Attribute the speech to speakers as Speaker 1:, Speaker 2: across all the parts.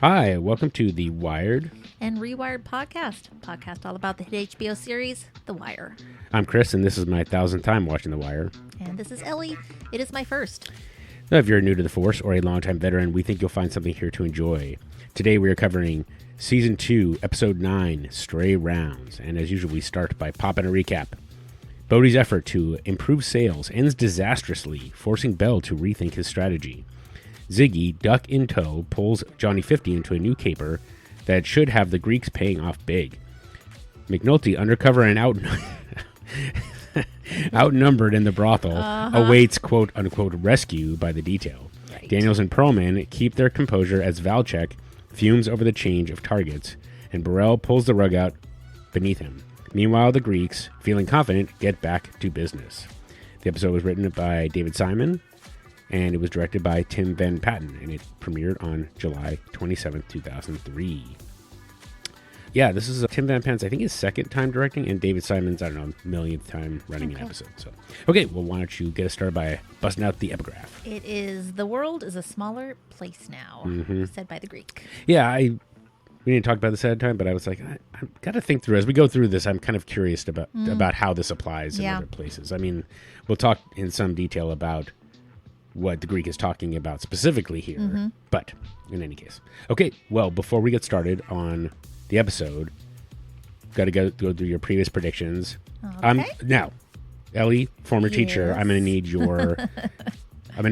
Speaker 1: Hi, welcome to the Wired
Speaker 2: and Rewired podcast all about the hit HBO series, The Wire.
Speaker 1: I'm Chris, and this is my 1,000th time watching The Wire.
Speaker 2: And this is Ellie. It is my first.
Speaker 1: Now, if you're new to the Force or a longtime veteran, we think you'll find something here to enjoy. Today we are covering Season 2, Episode 9, Stray Rounds. And as usual, we start by popping a recap. Bodie's effort to improve sales ends disastrously, forcing Bell to rethink his strategy. Ziggy, duck in tow, pulls Johnny 50 into a new caper that should have the Greeks paying off big. McNulty, undercover and outnumbered in the brothel, awaits quote-unquote rescue by the detail.
Speaker 2: Right.
Speaker 1: Daniels and Perlman keep their composure as Valchek fumes over the change of targets, and Burrell pulls the rug out beneath him. Meanwhile, the Greeks, feeling confident, get back to business. The episode was written by David Simon, and it was directed by Tim Van Patten, and it premiered on July 27th, 2003. Yeah, this is Tim Van Patten's, I think, his second time directing, and David Simon's, I don't know, millionth time running an episode. So, okay, well, why don't you get us started by busting out the epigraph?
Speaker 2: It is, the world is a smaller place now, said by the Greek.
Speaker 1: Yeah, we didn't talk about this ahead of time, but I was like, I've got to think through. As we go through this, I'm kind of curious about how this applies in other places. I mean, we'll talk in some detail about what the Greek is talking about specifically here, but in any case. Okay, well, before we get started on the episode, got to go through your previous predictions.
Speaker 2: Okay.
Speaker 1: Now, Ellie, former teacher, I'm going to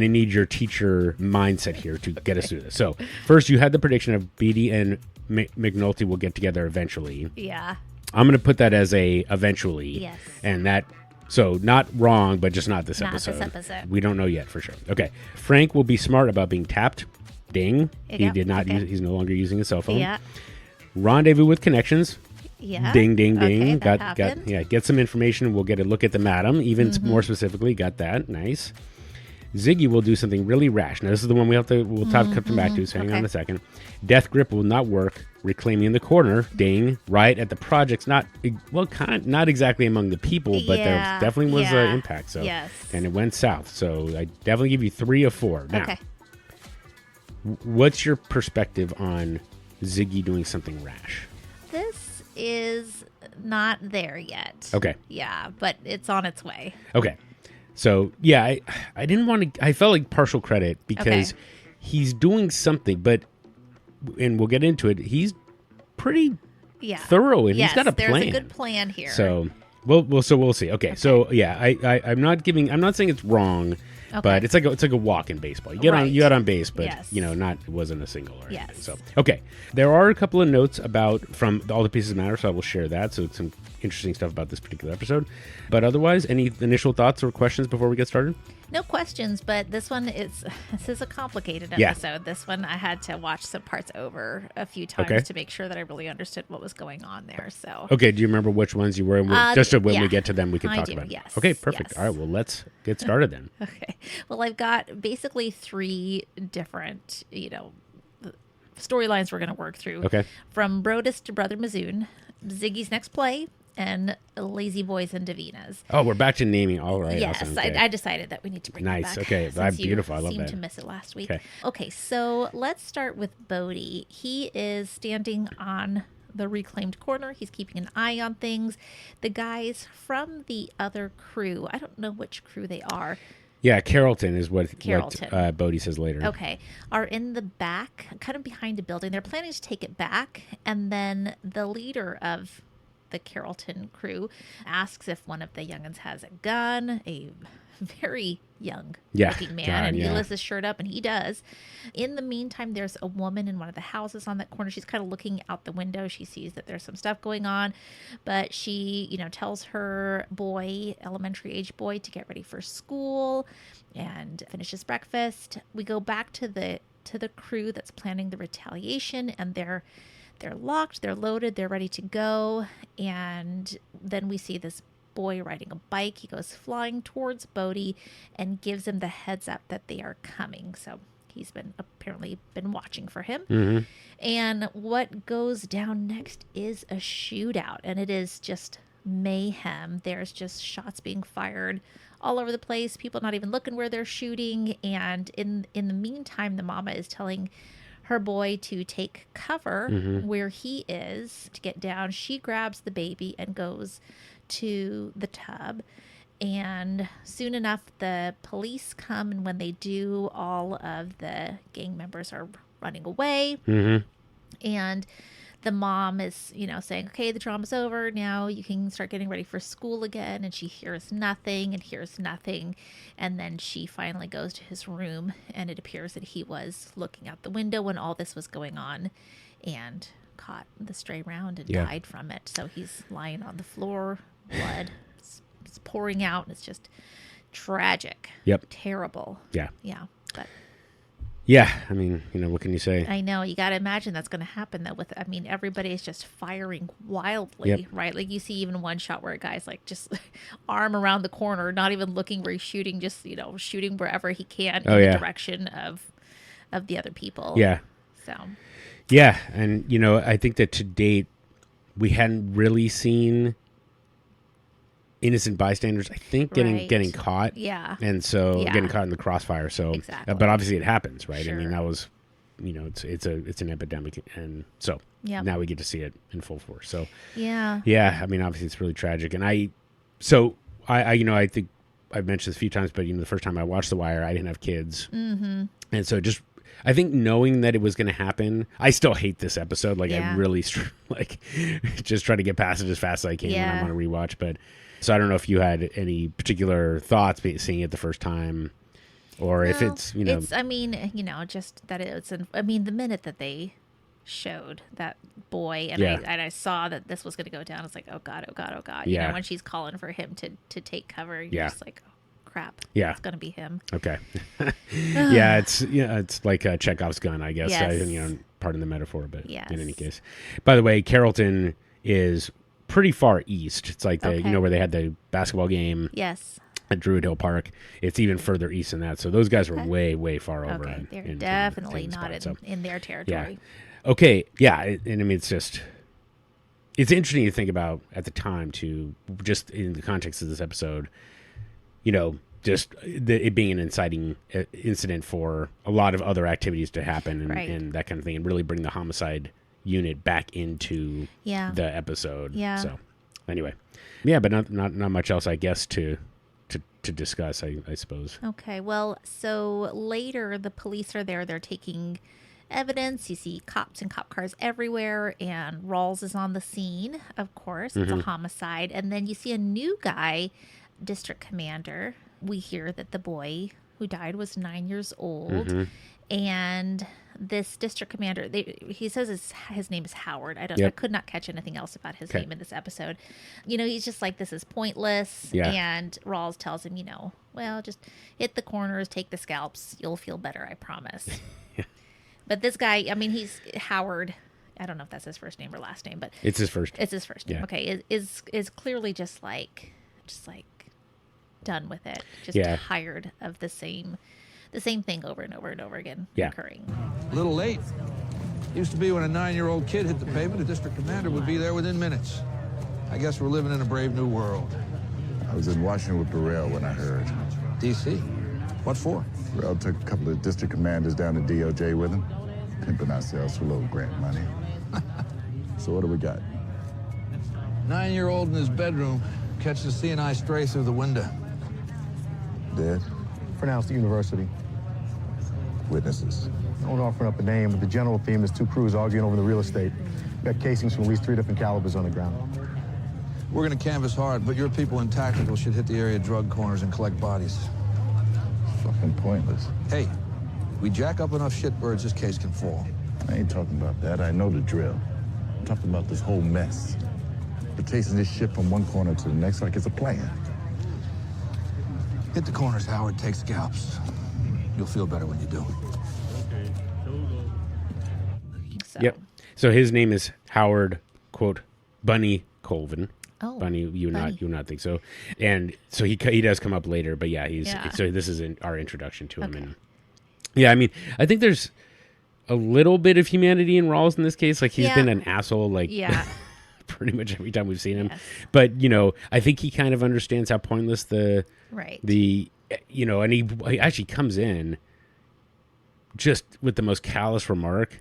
Speaker 1: need your teacher mindset here to get us through this. So, first, you had the prediction of Bodie and McNulty will get together eventually.
Speaker 2: Yeah.
Speaker 1: I'm going to put that as a eventually.
Speaker 2: Yes.
Speaker 1: And that, so not wrong, but just not this
Speaker 2: Not
Speaker 1: episode.
Speaker 2: this episode.
Speaker 1: We don't know yet for sure. Okay. Frank will be smart about being tapped. Ding. He
Speaker 2: Yep.
Speaker 1: did not
Speaker 2: Okay.
Speaker 1: use, he's no longer using a cell phone.
Speaker 2: Yeah.
Speaker 1: Rendezvous with connections.
Speaker 2: Yeah.
Speaker 1: Ding, ding, ding.
Speaker 2: Okay, that happened.
Speaker 1: Get some information. We'll get a look at the madam. Even more specifically, got that. Nice. Ziggy will do something really rash. Now, this is the one we'll come back to, so hang on a second. Death grip will not work. Reclaiming the corner. Ding. Riot at the project's not exactly among the people, but there definitely was an impact. So,
Speaker 2: yes.
Speaker 1: And it went south. So I definitely give you 3 of 4. Now,
Speaker 2: Okay.
Speaker 1: what's your perspective on Ziggy doing something rash?
Speaker 2: This is not there yet.
Speaker 1: Okay.
Speaker 2: Yeah, but it's on its way.
Speaker 1: Okay. So, yeah, I didn't want to... I felt like partial credit because he's doing something, but... And we'll get into it. He's pretty thorough, and he's got a plan.
Speaker 2: There's a good plan here.
Speaker 1: So, we'll see. Okay. So, yeah, I'm not saying it's wrong, but it's like a walk in baseball. You get on base, but it wasn't a single or anything. So, okay. There are a couple of notes from all the pieces of matter, so I will share that. So, it's some interesting stuff about this particular episode. But otherwise, any initial thoughts or questions before we get started?
Speaker 2: No questions, but this is a complicated episode.
Speaker 1: Yeah.
Speaker 2: This one I had to watch some parts over a few times to make sure that I really understood what was going on there. So
Speaker 1: okay, do you remember which ones you were? Just so when we get to them, we can talk about it.
Speaker 2: Yes.
Speaker 1: Okay, perfect.
Speaker 2: Yes.
Speaker 1: All right, well, let's get started then.
Speaker 2: Okay. Well, I've got basically 3 different, storylines we're going to work through.
Speaker 1: Okay.
Speaker 2: From Broadus to Brother Mazoon, Ziggy's next play, and Lazy Boys and Davinas.
Speaker 1: Oh, we're back to naming. All right.
Speaker 2: Yes,
Speaker 1: awesome. Okay.
Speaker 2: I decided that we need to bring it back.
Speaker 1: Okay. Beautiful. I love that.
Speaker 2: Seemed to miss it last week.
Speaker 1: Okay.
Speaker 2: Okay, so let's start with Bodie. He is standing on the reclaimed corner. He's keeping an eye on things. The guys from the other crew, I don't know which crew they are.
Speaker 1: Yeah, Carrollton is what
Speaker 2: Carrollton.
Speaker 1: Bodie says later.
Speaker 2: Okay, are in the back, kind of behind a building. They're planning to take it back, and then the leader of the Carrollton crew asks if one of the youngins has a gun, a very young looking man, and he lifts his shirt up, and he does. In the meantime, there's a woman in one of the houses on that corner. She's kind of looking out the window. She sees that there's some stuff going on, but she, tells her boy, elementary age boy, to get ready for school and finishes breakfast. We go back to the crew that's planning the retaliation, and they're locked, they're loaded, they're ready to go. And then we see this boy riding a bike. He goes flying towards Bodie and gives him the heads up that they are coming. So he's apparently been watching for him. And what goes down next is a shootout. And it is just mayhem. There's just shots being fired all over the place, people not even looking where they're shooting. And in the meantime, the mama is telling her boy to take cover where he is to get down. She grabs the baby and goes to the tub. And soon enough, the police come. And when they do, all of the gang members are running away. And the mom is, saying, okay, the drama's over. Now you can start getting ready for school again. And she hears nothing and hears nothing. And then she finally goes to his room. And it appears that he was looking out the window when all this was going on and caught the stray round and died from it. So he's lying on the floor, blood. It's pouring out. It's just tragic.
Speaker 1: Yep.
Speaker 2: Terrible.
Speaker 1: Yeah.
Speaker 2: Yeah. But
Speaker 1: yeah, I mean, what can you say?
Speaker 2: I know. You got to imagine that's going to happen, though. Everybody is just firing wildly, right? Like, you see even one shot where a guy's, like, just arm around the corner, not even looking where he's shooting, just, shooting wherever he can in the direction of the other people.
Speaker 1: Yeah.
Speaker 2: So.
Speaker 1: Yeah, and, I think that to date, we hadn't really seen innocent bystanders, I think, getting caught.
Speaker 2: Yeah.
Speaker 1: And so getting caught in the crossfire. So,
Speaker 2: exactly.
Speaker 1: But obviously it happens, right?
Speaker 2: Sure.
Speaker 1: I mean, that was, it's an epidemic. And so now we get to see it in full force. So, yeah, I mean, obviously it's really tragic. And I think I've mentioned this a few times, but, the first time I watched The Wire, I didn't have kids. And so I think knowing that it was going to happen, I still hate this episode. Like, I really, just try to get past it as fast as I can when I'm on a rewatch. But, so I don't know if you had any particular thoughts seeing it the first time, or if it's,
Speaker 2: It's, just that it's, the minute that they showed that boy and I saw that this was going to go down, it's like, oh God, oh God, oh God. When she's calling for him to take cover, you're just like, oh, crap. Yeah. It's going to be him.
Speaker 1: Okay. It's like a Chekhov's gun, I guess.
Speaker 2: Yes.
Speaker 1: Pardon the metaphor, but in any case. By the way, Carrollton is pretty far east. It's like where they had the basketball game.
Speaker 2: Yes.
Speaker 1: At Druid Hill Park. It's even further east than that. So those guys are way, way far over.
Speaker 2: Okay. They're definitely not in their territory.
Speaker 1: Yeah. Okay. Yeah. And I mean, it's interesting to think about at the time, to just in the context of this episode, just it being an inciting incident for a lot of other activities to happen and that kind of thing, and really bring the homicide unit back into the episode. Yeah. So anyway, but not much else, I guess, to discuss, I suppose.
Speaker 2: Okay. Well, so later the police are there. They're taking evidence. You see cops and cop cars everywhere, and Rawls is on the scene. Of course, it's a homicide, and then you see a new guy, district commander. We hear that the boy who died was 9 years old, and this district commander, he says his name is Howard. I could not catch anything else about his name in this episode. He's just like, this is pointless. And Rawls tells him, well, just hit the corners, take the scalps. You'll feel better, I promise. But this guy, I mean, he's Howard. I don't know if that's his first name or last name, but
Speaker 1: it's his first.
Speaker 2: It's his first name. Yeah. Okay, is clearly just like done with it. Just tired of the same thing over and over and over again occurring.
Speaker 3: A little late. Used to be when a 9-year-old kid hit the pavement, a district commander would be there within minutes. I guess we're living in a brave new world.
Speaker 4: I was in Washington with Burrell when I heard.
Speaker 3: D.C.? What for?
Speaker 4: Burrell took a couple of district commanders down to DOJ with him, pimping ourselves for a little grant money. So what do we got?
Speaker 3: 9-year-old in his bedroom catches a C&I stray through the window.
Speaker 4: Dead?
Speaker 5: Pronounced at university.
Speaker 4: Witnesses?
Speaker 5: Don't offer up a name, but the general theme is two crews arguing over the real estate. We got casings from at least 3 different calibers on the ground.
Speaker 3: We're going to canvass hard, but your people in tactical should hit the area drug corners and collect bodies.
Speaker 4: Fucking pointless.
Speaker 3: Hey, we jack up enough shitbirds, this case can fall.
Speaker 4: I ain't talking about that. I know the drill. I'm talking about this whole mess. We're chasing this shit from one corner to the next like it's a plan.
Speaker 3: Hit the corners, Howard. Take scalps. You'll feel better when you do.
Speaker 1: Yep. So his name is Howard, quote, Bunny Colvin.
Speaker 2: Oh,
Speaker 1: Bunny, you would not think so. And so he does come up later, but so this is our introduction to him. And I mean, I think there's a little bit of humanity in Rawls in this case. Like, he's been an asshole, pretty much every time we've seen him.
Speaker 2: Yes.
Speaker 1: But, I think he kind of understands how pointless and he actually comes in just with the most callous remark.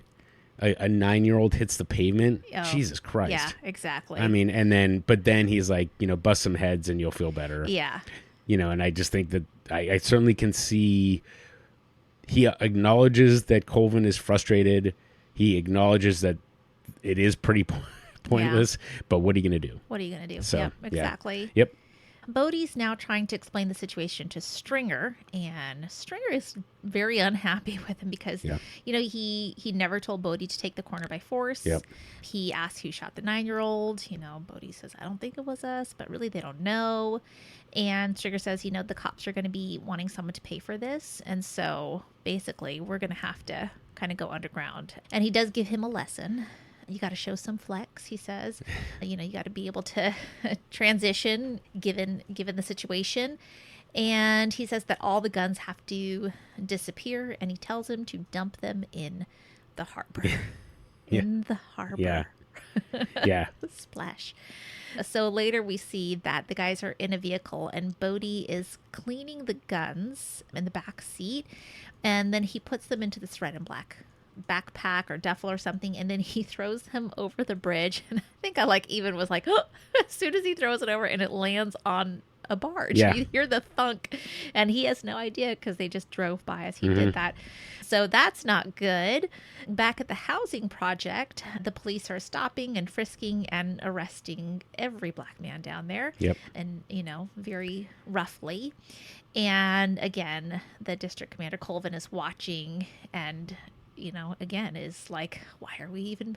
Speaker 1: A 9-year-old hits the pavement.
Speaker 2: Oh,
Speaker 1: Jesus Christ.
Speaker 2: Yeah, exactly.
Speaker 1: I mean, but then he's like, bust some heads and you'll feel better.
Speaker 2: Yeah.
Speaker 1: And I just think that I certainly can see he acknowledges that Colvin is frustrated. He acknowledges that it is pretty pointless, but what are you going to do?
Speaker 2: What are you going to do?
Speaker 1: So,
Speaker 2: yep, exactly.
Speaker 1: Yeah. Yep.
Speaker 2: Bodie's now trying to explain the situation to Stringer, and Stringer is very unhappy with him because, he never told Bodie to take the corner by force.
Speaker 1: Yep.
Speaker 2: He asks who shot the 9-year-old. Bodie says, I don't think it was us, but really they don't know. And Stringer says, the cops are going to be wanting someone to pay for this. And so basically we're going to have to kind of go underground. And he does give him a lesson. You got to show some flex, he says. You got to be able to transition given the situation. And he says that all the guns have to disappear, and he tells him to dump them in the harbor. In the harbor.
Speaker 1: Yeah. Yeah.
Speaker 2: Splash. So later we see that the guys are in a vehicle, and Bodie is cleaning the guns in the back seat, and then he puts them into this red and black backpack or duffel or something, and then he throws them over the bridge. And I think I even was like, oh, as soon as he throws it over and it lands on a barge.
Speaker 1: Yeah.
Speaker 2: You hear the thunk, and he has no idea because they just drove by as he did that. So that's not good. Back at the housing project, the police are stopping and frisking and arresting every black man down there.
Speaker 1: Yep.
Speaker 2: And, very roughly. And again, the district commander Colvin is watching and, again, is like, why are we even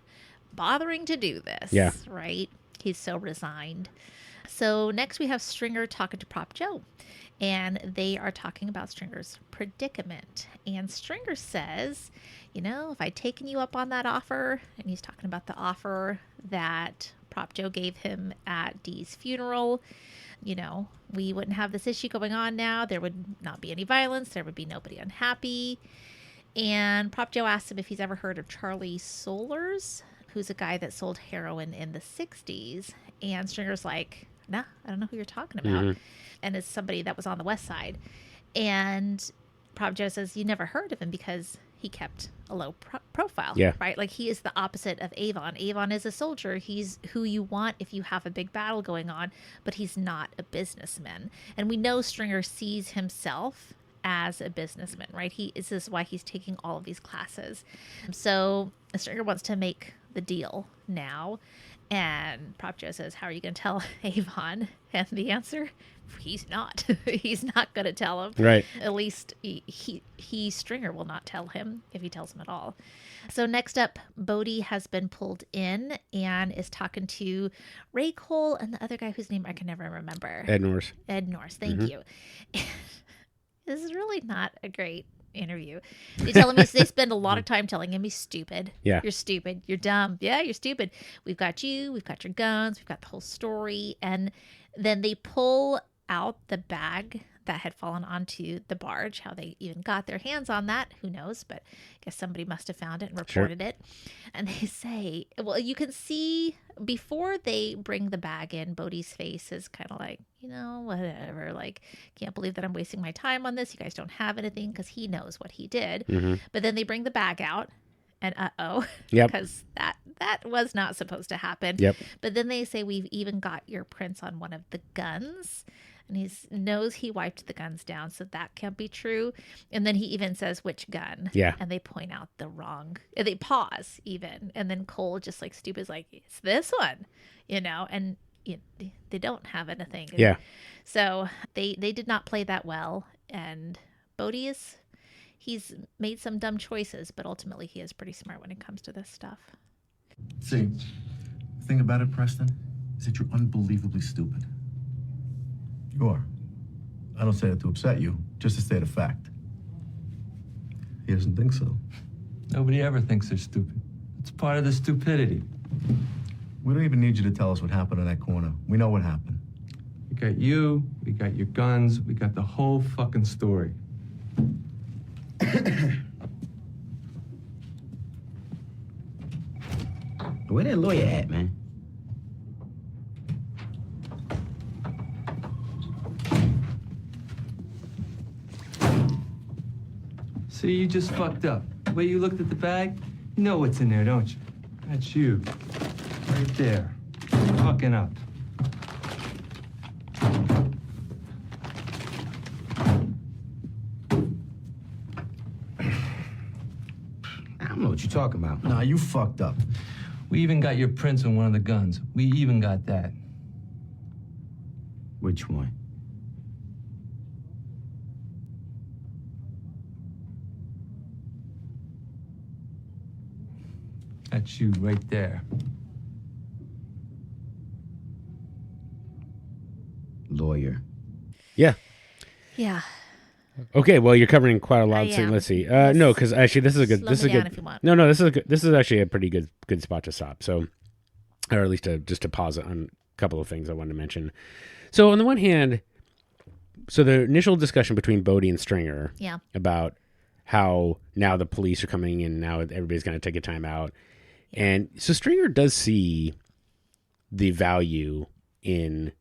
Speaker 2: bothering to do this?
Speaker 1: Yeah.
Speaker 2: Right? He's so resigned. So next we have Stringer talking to Prop Joe, and they are talking about Stringer's predicament. And Stringer says, if I'd taken you up on that offer, and he's talking about the offer that Prop Joe gave him at Dee's funeral, we wouldn't have this issue going on now. There would not be any violence. There would be nobody unhappy. And Prop Joe asks him if he's ever heard of Charlie Solers, who's a guy that sold heroin in the 60s. And Stringer's like, nah, I don't know who you're talking about. And it's somebody that was on the west side. And Prop Joe says, you never heard of him because he kept a low profile, right? Like, he is the opposite of Avon. Avon is a soldier. He's who you want if you have a big battle going on, but he's not a businessman. And we know Stringer sees himself as a businessman, right? This is why he's taking all of these classes. So Stringer wants to make the deal now. And Prop Joe says, how are you going to tell Avon? And the answer, he's not. He's not going to tell him.
Speaker 1: Right.
Speaker 2: At least he Stringer will not tell him if he tells him at all. So next up, Bodie has been pulled in and is talking to Ray Cole and the other guy whose name I can never remember.
Speaker 1: Ed Norris.
Speaker 2: Ed Norris. Thank you. This is really not a great interview. They spend a lot of time telling him he's stupid.
Speaker 1: Yeah.
Speaker 2: You're stupid. You're dumb. Yeah, you're stupid. We've got you. We've got your guns. We've got the whole story. And then they pull out the bag that had fallen onto the barge. How they even got their hands on that, who knows? But I guess somebody must have found it and reported it. And they say, well, you can see before they bring the bag in, Bodie's face is kind of like, whatever. Like, can't believe that I'm wasting my time on this. You guys don't have anything, because he knows what he did. But then they bring the bag out, and because that was not supposed to happen. But then they say, we've even got your prints on one of the guns. And he knows he wiped the guns down, so that can't be true. And then he even says which gun. And they point out the wrong. They pause even. And then Cole, just like stupid, is like, it's this one, and they don't have anything. So they did not play that well. And Bodie he's made some dumb choices, but ultimately he is pretty smart when it comes to this stuff.
Speaker 4: See, the thing about it, Preston, is that you're unbelievably stupid.
Speaker 5: You are. I don't say that to upset you, just to state a fact. He doesn't think so.
Speaker 6: Nobody ever thinks they're stupid. It's part of the stupidity.
Speaker 5: We don't even need you to tell us what happened in that corner. We know what happened.
Speaker 6: We got you, we got your guns, we got the whole fucking story.
Speaker 7: Where that lawyer at, man?
Speaker 6: See, you just fucked up. The way you looked at the bag, you know what's in there, don't you? That's you. Right there. Fucking up.
Speaker 7: I don't know what you're talking about.
Speaker 5: Nah, you fucked up.
Speaker 6: We even got your prints on one of the guns. We even got that.
Speaker 7: Which one?
Speaker 6: That's you right there.
Speaker 7: Lawyer.
Speaker 1: Yeah.
Speaker 2: Yeah.
Speaker 1: Okay, well, you're covering quite a lot. So
Speaker 2: am.
Speaker 1: let's see. No, because actually, this is a good.
Speaker 2: Slow
Speaker 1: This is
Speaker 2: me
Speaker 1: a
Speaker 2: down
Speaker 1: good.
Speaker 2: if you want.
Speaker 1: No, this is a good. This is actually a pretty good spot to stop. So, or at least just to pause on a couple of things I wanted to mention. So, on the one hand, so the initial discussion between Bodie and Stringer,
Speaker 2: Yeah.
Speaker 1: about how now the police are coming in, now everybody's going to take a time out, and so Stringer does see the value in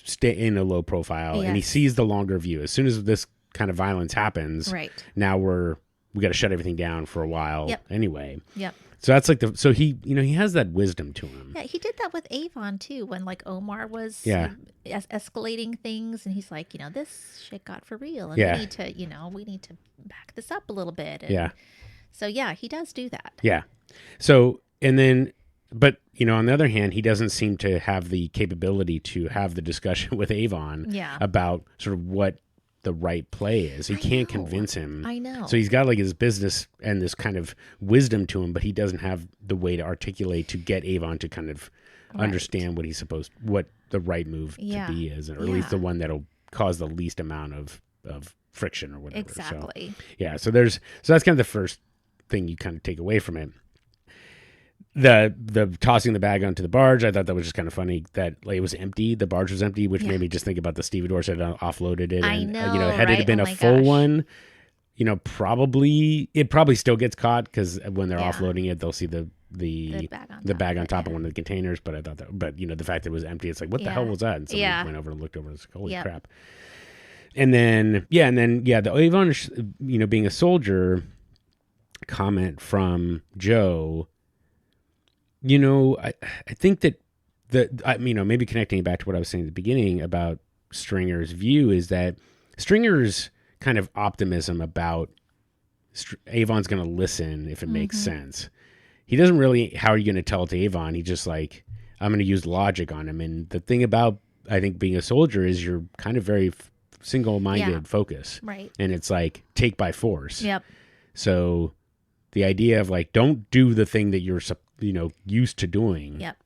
Speaker 1: stay in a low profile, and he
Speaker 2: Yes.
Speaker 1: sees the longer view. As soon as this kind of violence happens,
Speaker 2: Right.
Speaker 1: now we got to shut everything down for a while.
Speaker 2: Yep.
Speaker 1: Anyway,
Speaker 2: Yep.
Speaker 1: so that's like so he he has that wisdom to him.
Speaker 2: Yeah, he did that with Avon too, when like Omar was
Speaker 1: Yeah.
Speaker 2: escalating things, and he's like, this shit got for real, and
Speaker 1: Yeah.
Speaker 2: we need to back this up a little bit. And
Speaker 1: Yeah.
Speaker 2: So yeah, he does do that.
Speaker 1: Yeah. So and then, but on the other hand, he doesn't seem to have the capability to have the discussion with Avon
Speaker 2: Yeah.
Speaker 1: about sort of what the right play is. He can't
Speaker 2: know.
Speaker 1: convince him.
Speaker 2: I know.
Speaker 1: So he's got like his business and this kind of wisdom to him, but he doesn't have the way to articulate to get Avon to kind of understand what the right move
Speaker 2: Yeah.
Speaker 1: to be is, or at least the
Speaker 2: Yeah.
Speaker 1: one that'll cause the least amount of friction or whatever.
Speaker 2: Exactly.
Speaker 1: So, yeah. So that's kind of the first thing you kind of take away from it. The tossing the bag onto the barge, I thought that was just kind of funny that it was empty. The barge was empty, which made me just think about the stevedores had offloaded it.
Speaker 2: I
Speaker 1: And,
Speaker 2: know,
Speaker 1: had
Speaker 2: right?
Speaker 1: it been
Speaker 2: Oh
Speaker 1: a
Speaker 2: my
Speaker 1: full
Speaker 2: gosh.
Speaker 1: one, it probably still gets caught because when they're
Speaker 2: Yeah.
Speaker 1: offloading it, they'll see the bag on top of one of the containers. But I thought the fact that it was empty, it's like, what the hell was that? And somebody went over and looked over and was like, holy crap. And then the Avon, being a soldier, comment from Joe. I think that maybe connecting it back to what I was saying at the beginning about Stringer's view is that Stringer's kind of optimism about Avon's going to listen if it makes sense. He doesn't really, how are you going to tell it to Avon? He just like, I'm going to use logic on him. And the thing about, I think, being a soldier is you're kind of very single-minded focus.
Speaker 2: Right.
Speaker 1: And it's like, take by force.
Speaker 2: Yep.
Speaker 1: So the idea of like, don't do the thing that you're used to doing.
Speaker 2: Yep.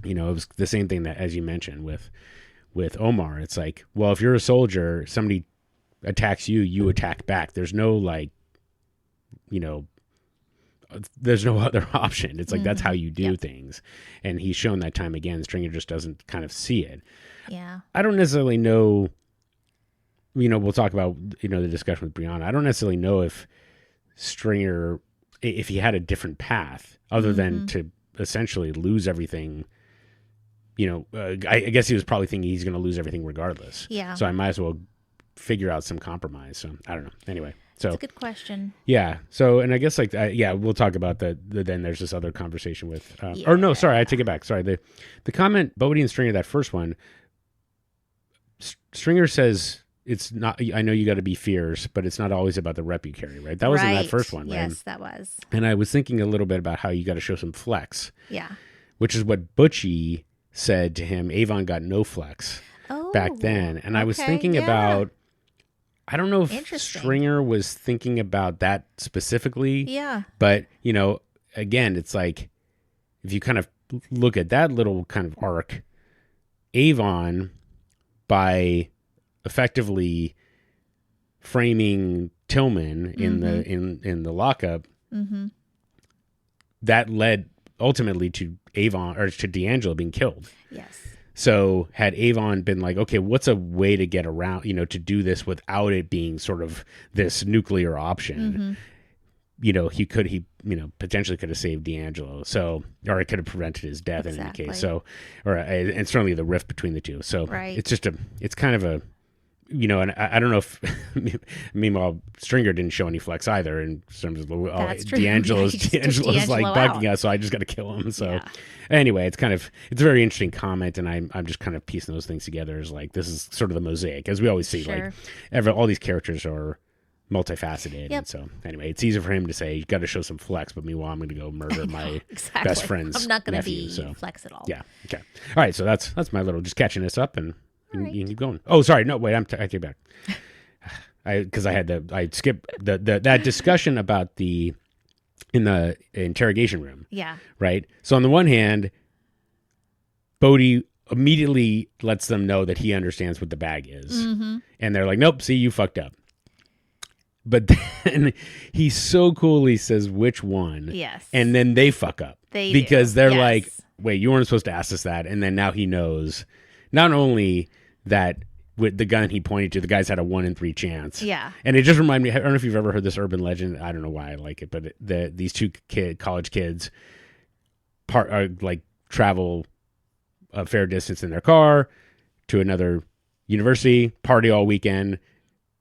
Speaker 1: It was the same thing that, as you mentioned with Omar, it's like, well, if you're a soldier, somebody attacks you, you attack back. There's no there's no other option. It's like, that's how you do things. And he's shown that time again. Stringer just doesn't kind of see it.
Speaker 2: Yeah.
Speaker 1: I don't necessarily know, we'll talk about, the discussion with Brianna. I don't necessarily know if Stringer, if he had a different path other than to essentially lose everything, I guess he was probably thinking he's going to lose everything regardless.
Speaker 2: Yeah.
Speaker 1: So I might as well figure out some compromise. So I don't know. Anyway, so
Speaker 2: That's a good question.
Speaker 1: yeah. So, and I guess we'll talk about then there's this other conversation with, or no, sorry, I take it back. Sorry. The comment, Bodie and Stringer, that first one, Stringer says, it's not, I know you got to be fierce, but it's not always about the rep you carry, right? That was in that first one, right?
Speaker 2: Yes, that was.
Speaker 1: And I was thinking a little bit about how you got to show some flex,
Speaker 2: Yeah.
Speaker 1: which is what Butchie said to him. Avon got no flex back then. And I was thinking about, I don't know if
Speaker 2: Interesting.
Speaker 1: Stringer was thinking about that specifically.
Speaker 2: Yeah.
Speaker 1: But, again, it's like, if you kind of look at that little kind of arc, Avon, by effectively framing Tillman in the lockup, that led ultimately to Avon, or to D'Angelo, being killed.
Speaker 2: Yes.
Speaker 1: So had Avon been like, okay, what's a way to get around, to do this without it being sort of this nuclear option, he potentially could have saved D'Angelo. So, or it could have prevented his death in any case. So, and certainly the rift between the two. So
Speaker 2: Right.
Speaker 1: it's just it's kind of and I don't know if, meanwhile, Stringer didn't show any flex either in terms of,
Speaker 2: That's true.
Speaker 1: D'Angelo's
Speaker 2: D'Angelo
Speaker 1: like
Speaker 2: out.
Speaker 1: bugging us, so I just got to kill him. So anyway, it's a very interesting comment, and I'm just kind of piecing those things together as like, this is sort of the mosaic, as we always see, like all these characters are multifaceted. And so anyway, it's easy for him to say, you got to show some flex, but meanwhile, I'm going to go murder my best friend's
Speaker 2: I'm not going to
Speaker 1: nephew,
Speaker 2: be flex at all.
Speaker 1: Yeah. Okay. All right. So that's my little, just catching this up, and you can keep going. Oh, sorry. No, wait. I take it back. Because I skipped that discussion about in the interrogation room.
Speaker 2: Yeah.
Speaker 1: Right. So on the one hand, Bodie immediately lets them know that he understands what the bag is, and they're like, "Nope, see, you fucked up." But then he so coolly says which one.
Speaker 2: Yes.
Speaker 1: And then they fuck up. Because they're like, wait, you weren't supposed to ask us that. And then now he knows not only that with the gun he pointed to, the guys had a 1 in 3 chance.
Speaker 2: Yeah.
Speaker 1: And it just reminded me, I don't know if you've ever heard this urban legend. I don't know why I like it, but these two college kids travel a fair distance in their car to another university, party all weekend,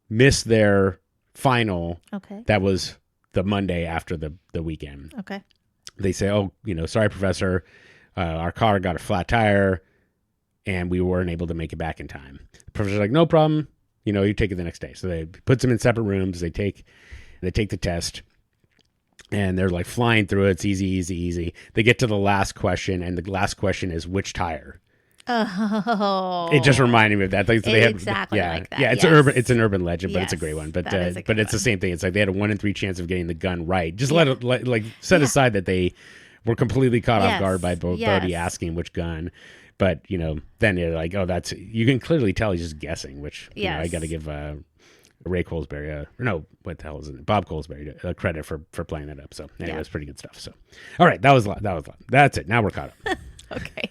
Speaker 1: miss their final.
Speaker 2: Okay.
Speaker 1: That was the Monday after the weekend.
Speaker 2: Okay.
Speaker 1: They say, "Oh, sorry, professor, our car got a flat tire, and we weren't able to make it back in time." The professor's like, "No problem. You take it the next day." So they puts them in separate rooms. They take the test, and they're like flying through it. It's easy, easy, easy. They get to the last question, and the last question is which tire.
Speaker 2: Oh,
Speaker 1: it just reminded me of that. Like, they
Speaker 2: exactly like that.
Speaker 1: Yeah, it's an urban legend, but it's a great one. But it's the same thing. It's like they had a 1 in 3 chance of getting the gun right. Just set aside that they were completely caught off guard by Bodie asking which gun. But then you're like, oh, you can clearly tell he's just guessing. Which I got to give Ray Colesbury, what the hell is it? Bob Colesbury credit for playing that up. So anyway, it's pretty good stuff. So all right, that was a lot. That's it. Now we're caught up.
Speaker 2: Okay.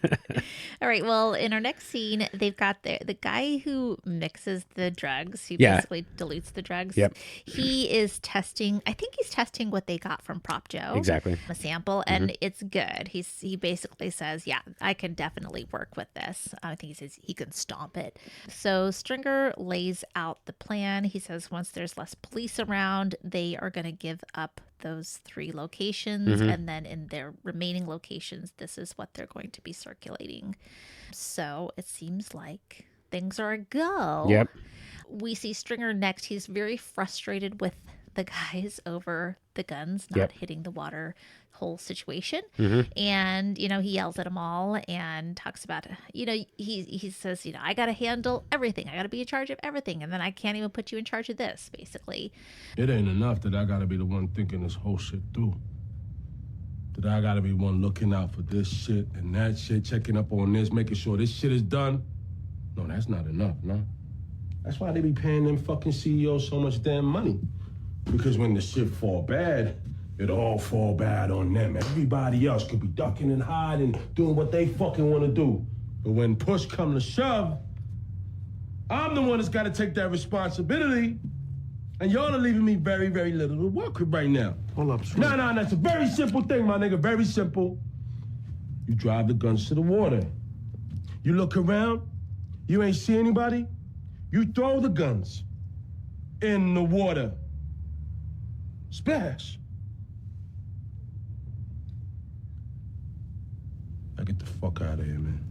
Speaker 2: All right. Well, in our next scene, they've got the guy who mixes the drugs, who basically dilutes the drugs.
Speaker 1: Yep.
Speaker 2: He is testing. I think he's testing what they got from Prop Joe.
Speaker 1: Exactly.
Speaker 2: A sample, and it's good. He basically says, "Yeah, I can definitely work with this." I think he says he can stomp it. So Stringer lays out the plan. He says once there's less police around, they are going to give up those 3 locations, and then in their remaining locations, this is what they're going to be circulating. So it seems like things are a go.
Speaker 1: Yep.
Speaker 2: We see Stringer next. He's very frustrated with the guys over the guns not hitting the water hole situation. And, he yells at them all and talks about, he says, I got to handle everything. I got to be in charge of everything. And then I can't even put you in charge of this, basically.
Speaker 8: It ain't enough that I got to be the one thinking this whole shit through. That I got to be one looking out for this shit and that shit, checking up on this, making sure this shit is done. No, that's not enough, no. That's why they be paying them fucking CEOs so much damn money. Because when the shit fall bad, it all fall bad on them. Everybody else could be ducking and hiding, doing what they fucking want to do. But when push come to shove, I'm the one that's got to take that responsibility. And y'all are leaving me very, very little to work with right now.
Speaker 5: Hold up,
Speaker 8: No, that's a very simple thing, my nigga, very simple. You drive the guns to the water. You look around, you ain't see anybody, you throw the guns in the water. Splash. Now get the fuck out of here, man.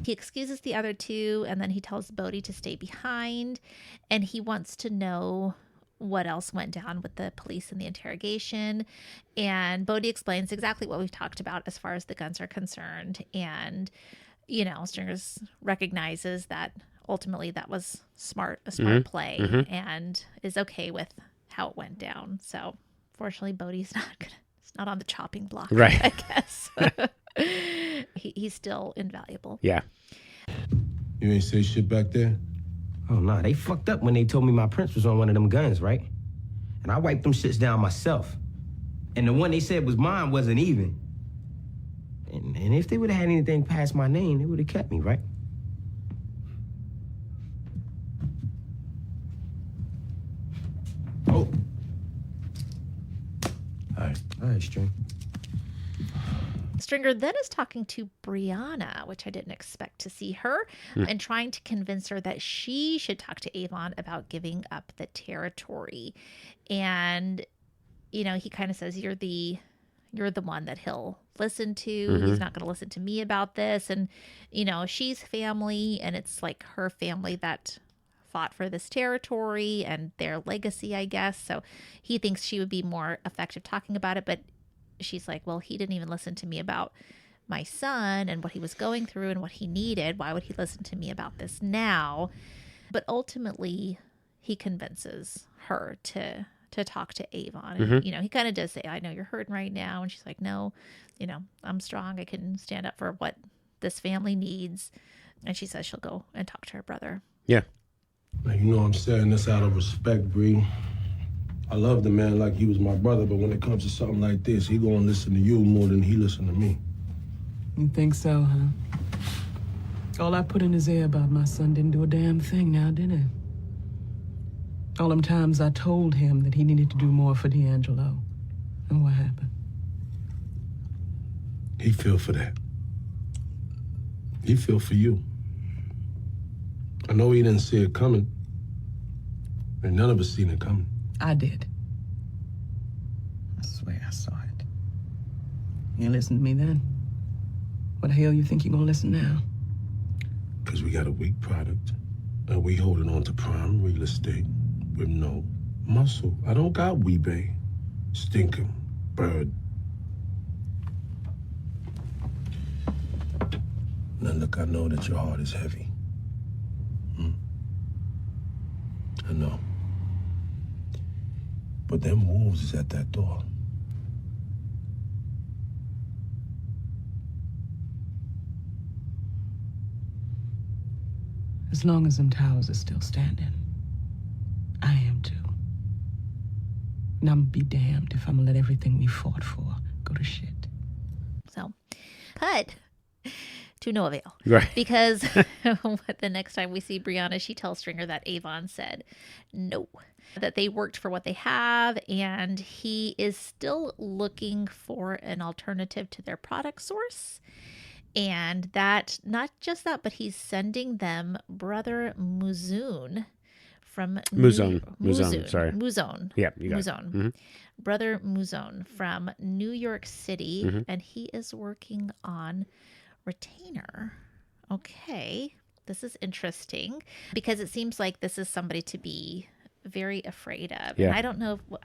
Speaker 2: He excuses the other 2, and then he tells Bodie to stay behind, and he wants to know what else went down with the police in the interrogation. And Bodie explains exactly what we've talked about as far as the guns are concerned. And, Stringer recognizes that ultimately that was a smart play, and is okay with how it went down. So fortunately, Bodie's not on the chopping block,
Speaker 1: right?
Speaker 2: I guess. He's still invaluable.
Speaker 1: Yeah.
Speaker 8: You ain't say shit back there?
Speaker 7: Oh, no, they fucked up when they told me my prince was on one of them guns, right? And I wiped them shits down myself. And the one they said was mine wasn't even. And if they would have had anything past my name, they would have kept me, right? Oh. All right, String.
Speaker 2: Stringer then is talking to Brianna, which I didn't expect to see her, and trying to convince her that she should talk to Avon about giving up the territory. And, you know, he kind of says, you're the one that he'll listen to. He's not going to listen to me about this. And, you know, she's family, and it's like her family that fought for this territory and their legacy, I guess. So he thinks she would be more effective talking about it. But she's like, well, he didn't even listen to me about my son and what he was going through and what he needed. Why would he listen to me about this now? But ultimately, he convinces her to talk to Avon. And, you know, he kind of does say, I know you're hurting right now. And she's like, no, you know, I'm strong. I can stand up for what this family needs. And she says she'll go and talk to her brother.
Speaker 1: Yeah.
Speaker 8: Now, you know I'm saying this out of respect, Bree. I love the man like he was my brother, but when it comes to something like this, he gonna listen to you more than he listen to me.
Speaker 9: You think so, huh? All I put in his ear about my son didn't do a damn thing now, did it? All them times I told him that he needed to do more for D'Angelo. And what happened?
Speaker 8: He feel for that. He feel for you. I know he didn't see it coming. And none of us seen it coming.
Speaker 9: I did. I swear I saw it. You didn't listen to me then? What the hell you think you're gonna listen now?
Speaker 8: Because we got a weak product. And we holding on to prime real estate with no muscle. I don't got Weebay. Stinking bird. Now look, I know that your heart is heavy. I know. But them wolves is at that door.
Speaker 9: As long as them towers are still standing, I am too. And I'm be damned if I'm gonna let everything we fought for go to shit.
Speaker 2: So, but to no avail.
Speaker 1: Right.
Speaker 2: Because the next time we see Brianna, she tells Stringer that Avon said no, that they worked for what they have, and he is still looking for an alternative to their product source. And that, not just that, but he's sending them Brother Muzone from
Speaker 1: Muzone.
Speaker 2: Yeah,
Speaker 1: you got
Speaker 2: Muzone.
Speaker 1: it.
Speaker 2: Brother Muzone from New York City, and he is working on retainer. Okay, this is interesting because it seems like this is somebody to be very afraid of.
Speaker 1: Yeah.
Speaker 2: And I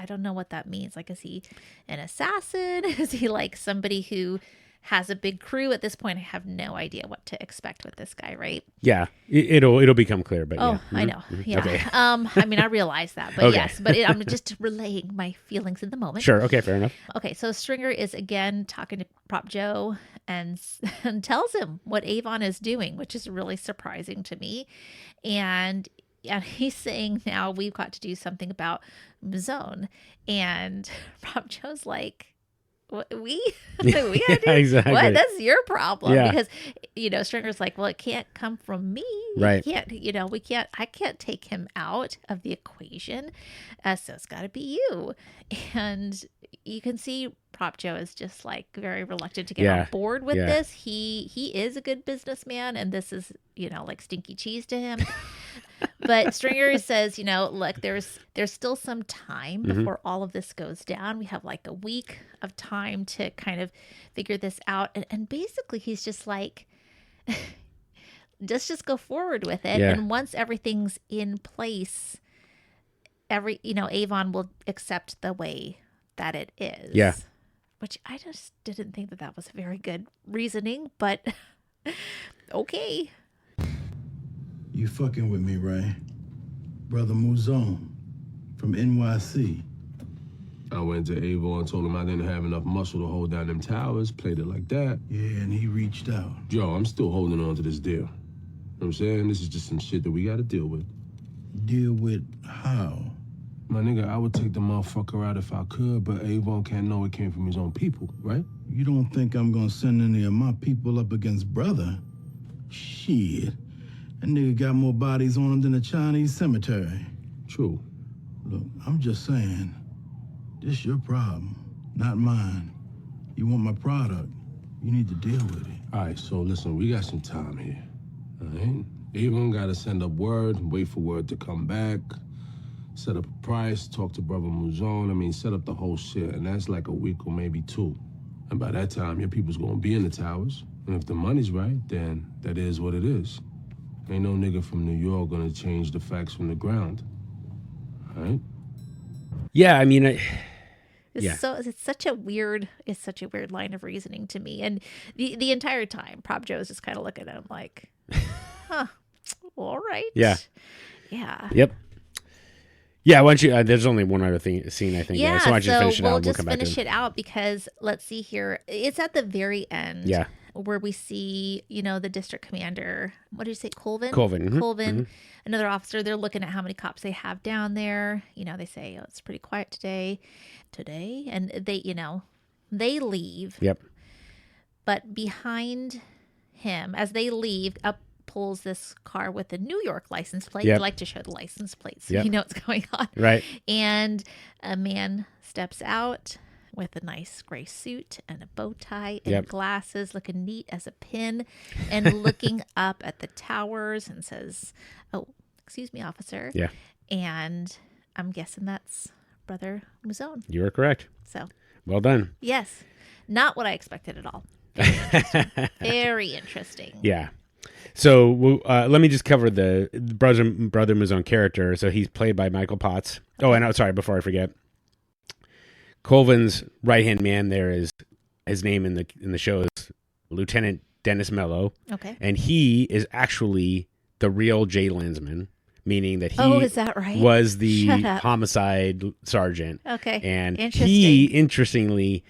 Speaker 2: don't know what that means. Like, is he an assassin? Is he like somebody who has a big crew? At this point, I have no idea what to expect with this guy, right?
Speaker 1: Yeah, it'll become clear. But
Speaker 2: yeah. I know. Yeah.
Speaker 1: Okay.
Speaker 2: I mean, I realize that, but
Speaker 1: Okay.
Speaker 2: yes, but I'm just relaying my feelings in the moment.
Speaker 1: Sure. Okay. Fair enough.
Speaker 2: Okay, so Stringer is again talking to Prop Joe and tells him what Avon is doing, which is really surprising to me. And he's saying now we've got to do something about Muzone. And Prop Joe's like, what, we gotta do?
Speaker 1: Exactly.
Speaker 2: What? That's your problem.
Speaker 1: Yeah.
Speaker 2: Because, Stringer's like, well, it can't come from me.
Speaker 1: Right.
Speaker 2: I can't take him out of the equation. So it's got to be you. And you can see Prop Joe is just like very reluctant to get on board with this. He is a good businessman, and this is, like stinky cheese to him. But Stringer says, look, there's still some time before all of this goes down. We have like a week of time to kind of figure this out. And basically he's just like, just go forward with it.
Speaker 1: Yeah.
Speaker 2: And once everything's in place, Avon will accept the way that it is.
Speaker 1: Yeah.
Speaker 2: Which I just didn't think that was very good reasoning, but okay.
Speaker 5: You fucking with me, Ray? Brother Muzone from NYC.
Speaker 8: I went to Avon and told him I didn't have enough muscle to hold down them towers, played it like that.
Speaker 5: Yeah, and he reached out.
Speaker 8: Yo, I'm still holding on to this deal. You know what I'm saying? This is just some shit that we gotta deal with.
Speaker 5: Deal with how?
Speaker 8: My nigga, I would take the motherfucker out if I could, but Avon can't know it came from his own people, right?
Speaker 5: You don't think I'm gonna send any of my people up against brother? Shit. That nigga got more bodies on him than a Chinese cemetery.
Speaker 8: True.
Speaker 5: Look, I'm just saying, this your problem, not mine. You want my product, You need to deal with it.
Speaker 8: All right, so listen, we got some time here. All right? Avon got to send up word, wait for word to come back, set up a price, talk to Brother Muzon. I mean, set up the whole shit, and that's like a week or maybe 2. And by that time, your people's gonna be in the towers. And if the money's right, then that is what it is. Ain't no nigga from New York gonna change the facts from the ground. All right?
Speaker 1: Yeah, I mean,
Speaker 2: It's such a weird line of reasoning to me. And the entire time, Prop Joe's just kind of looking at him like, huh, all right.
Speaker 1: Yeah.
Speaker 2: Yeah.
Speaker 1: Yep. Yeah, why don't you, there's only one other scene, I think.
Speaker 2: Yeah,
Speaker 1: so why don't you finish it out?
Speaker 2: we'll
Speaker 1: And
Speaker 2: just
Speaker 1: come back to
Speaker 2: finish it out because let's see here. It's at the very end.
Speaker 1: Yeah.
Speaker 2: Where we see, the district commander, what did you say, Colvin?
Speaker 1: Colvin. Mm-hmm.
Speaker 2: Colvin, another officer. They're looking at how many cops they have down there. They say, oh, it's pretty quiet today. And they leave.
Speaker 1: Yep.
Speaker 2: But behind him, as they leave, up pulls this car with a New York license plate.
Speaker 1: Yep.
Speaker 2: They like to show the license plates so
Speaker 1: Yep.
Speaker 2: you know what's going on.
Speaker 1: Right.
Speaker 2: And a man steps out with a nice gray suit and a bow tie and
Speaker 1: Yep.
Speaker 2: glasses, looking neat as a pin, and looking up at the towers and says, oh, excuse me, officer.
Speaker 1: Yeah.
Speaker 2: And I'm guessing that's Brother Muzon.
Speaker 1: You are correct.
Speaker 2: So,
Speaker 1: Well done.
Speaker 2: yes, not what I expected at all. Very interesting.
Speaker 1: Yeah. So let me just cover the Brother Muzon character. So he's played by Michael Potts. Okay. Oh, and sorry, before I forget. Colvin's right-hand man there is, his name in the show is Lieutenant Dennis Mello.
Speaker 2: Okay.
Speaker 1: And he is actually the real Jay Landsman, meaning that he
Speaker 2: is that right?
Speaker 1: was the homicide sergeant.
Speaker 2: Okay.
Speaker 1: And he, interestingly,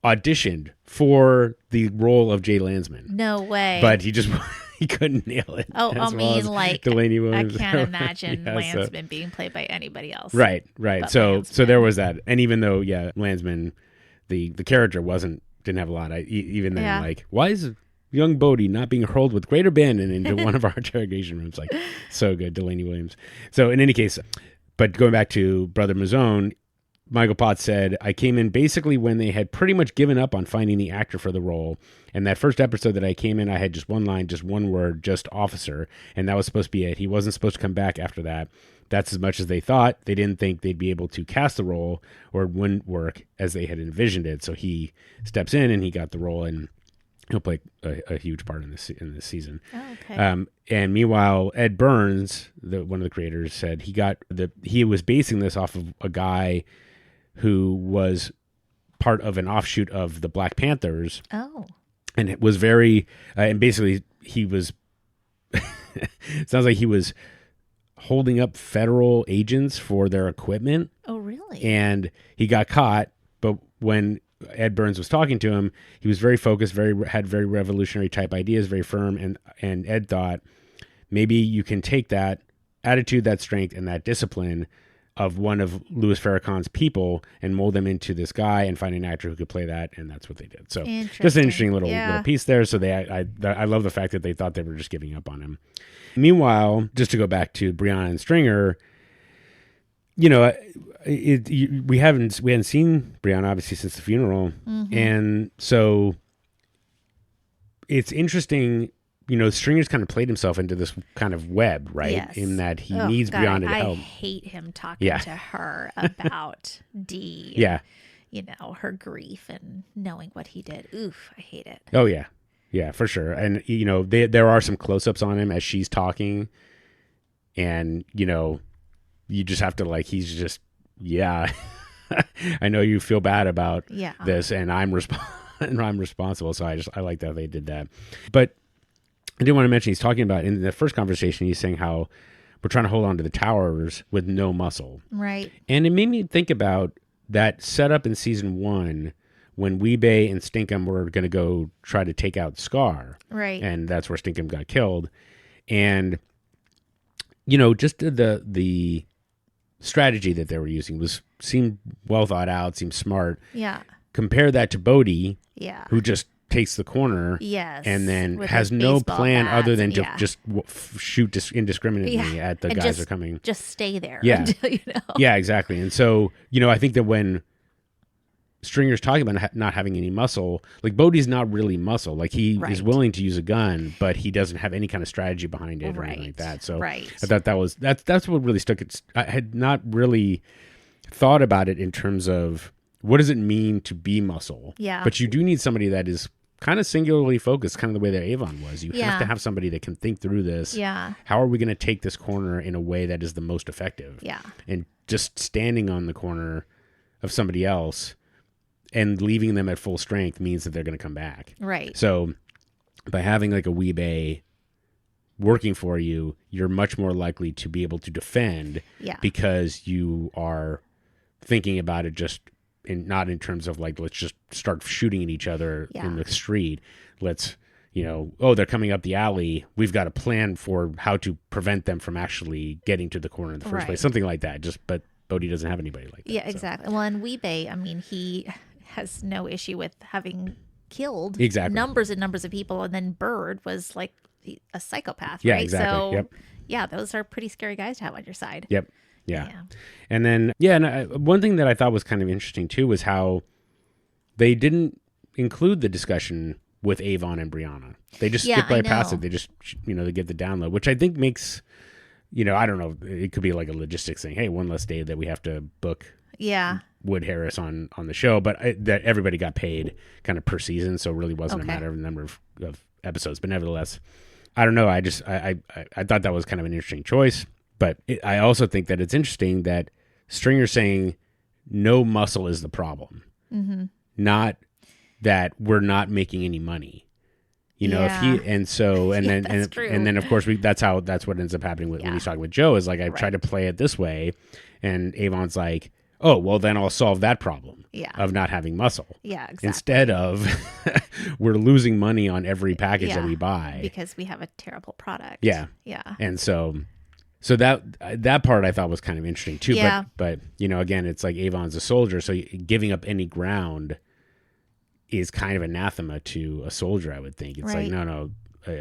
Speaker 1: auditioned for the role of Jay Landsman.
Speaker 2: No way.
Speaker 1: But he just he couldn't nail it.
Speaker 2: Oh, I mean, like,
Speaker 1: Delaney
Speaker 2: I
Speaker 1: Williams.
Speaker 2: can't imagine Landsman
Speaker 1: so,
Speaker 2: being played by anybody else.
Speaker 1: Right. So
Speaker 2: Landsman.
Speaker 1: there was that. And even though, Landsman, the character didn't have a lot. Even then, like, why is young Bodie not being hurled with great abandon into one of our interrogation rooms? Like, so good, Delaney Williams. So in any case, but going back to Brother Muzon, Michael Potts said, I came in basically when they had pretty much given up on finding the actor for the role. And that first episode that I came in, I had just one line, just one word, just officer. And that was supposed to be it. He wasn't supposed to come back after that. That's as much as they thought. They didn't think they'd be able to cast the role, or it wouldn't work as they had envisioned it. So he steps in and he got the role, and he'll play a huge part in this season.
Speaker 2: Oh, okay.
Speaker 1: And meanwhile, Ed Burns, one of the creators, said he was basing this off of a guy who was part of an offshoot of the Black Panthers.
Speaker 2: Oh.
Speaker 1: And it was very, and basically he was, sounds like he was holding up federal agents for their equipment.
Speaker 2: Oh, really?
Speaker 1: And he got caught, but when Ed Burns was talking to him, he was very focused, had very revolutionary type ideas, very firm. And Ed thought, maybe you can take that attitude, that strength, and that discipline of one of Louis Farrakhan's people and mold them into this guy and find an actor who could play that. And that's what they did. So just an interesting little piece there. So I love the fact that they thought they were just giving up on him. Meanwhile, just to go back to Brianna and Stringer, we hadn't seen Brianna obviously since the funeral.
Speaker 2: Mm-hmm.
Speaker 1: And so it's interesting. Stringer's kind of played himself into this kind of web, right?
Speaker 2: Yes.
Speaker 1: In that he needs Brianna to help.
Speaker 2: I hate him talking to her about Dee.
Speaker 1: Yeah.
Speaker 2: Her grief and knowing what he did. Oof, I hate it.
Speaker 1: Oh, yeah. Yeah, for sure. And, there are some close-ups on him as she's talking. And, you just have to, he's just, I know you feel bad about this, and I'm responsible. So I like that they did that. But I did want to mention, he's talking about, in the first conversation, he's saying how we're trying to hold on to the towers with no muscle.
Speaker 2: Right.
Speaker 1: And it made me think about that setup in season 1 when Weebay and Stinkum were going to go try to take out Scar.
Speaker 2: Right.
Speaker 1: And that's where Stinkum got killed. And, just the strategy that they were using seemed well thought out, seemed smart.
Speaker 2: Yeah.
Speaker 1: Compare that to Bodie, who just takes the corner,
Speaker 2: and
Speaker 1: then has no plan other than to just shoot indiscriminately at the guys that are coming.
Speaker 2: Just stay there.
Speaker 1: Yeah,
Speaker 2: until,
Speaker 1: yeah, exactly. And so I think that when Stringer's talking about not having any muscle. Like, Bodie's not really muscle. Like, he is willing to use a gun, but he doesn't have any kind of strategy behind it or anything like that. So I thought that's what really stuck. I had not really thought about it in terms of what does it mean to be muscle.
Speaker 2: Yeah.
Speaker 1: But you do need somebody that is kind of singularly focused, kind of the way that Avon was. You have to have somebody that can think through this.
Speaker 2: Yeah.
Speaker 1: How are we going to take this corner in a way that is the most effective?
Speaker 2: Yeah.
Speaker 1: And just standing on the corner of somebody else and leaving them at full strength means that they're going to come back.
Speaker 2: Right.
Speaker 1: So by having like a Weebay working for you, you're much more likely to be able to defend because you are thinking about it just not in terms of like, let's just start shooting at each other in the street. Let's, they're coming up the alley. We've got a plan for how to prevent them from actually getting to the corner in the first place. Something like that. But Bodie doesn't have anybody like that.
Speaker 2: Yeah, exactly. Well, and Weebay, I mean, he has no issue with having killed numbers and numbers of people, and then Bird was like a psychopath, right?
Speaker 1: Exactly.
Speaker 2: So, yeah, those are pretty scary guys to have on your side.
Speaker 1: Yep. Yeah. And then, one thing that I thought was kind of interesting too was how they didn't include the discussion with Avon and Brianna. They just skipped right past it. They just, they get the download, which I think makes, I don't know, it could be like a logistics thing. Hey, one less day that we have to book Wood Harris on the show, but that everybody got paid kind of per season, so it really wasn't a matter of the number of episodes. But nevertheless, I don't know. I thought that was kind of an interesting choice, but I also think that it's interesting that Stringer's saying no muscle is the problem, not that we're not making any money. If he then of course that's what ends up happening when he's talking with Joe is like I tried to play it this way, and Avon's like, oh, well, then I'll solve that problem of not having muscle. Yeah, exactly. Instead of we're losing money on every package that we buy.
Speaker 2: Because we have a terrible product.
Speaker 1: Yeah.
Speaker 2: Yeah.
Speaker 1: And so that part I thought was kind of interesting too. Yeah. But again, it's like Avon's a soldier, so giving up any ground is kind of anathema to a soldier, I would think. It's like, no,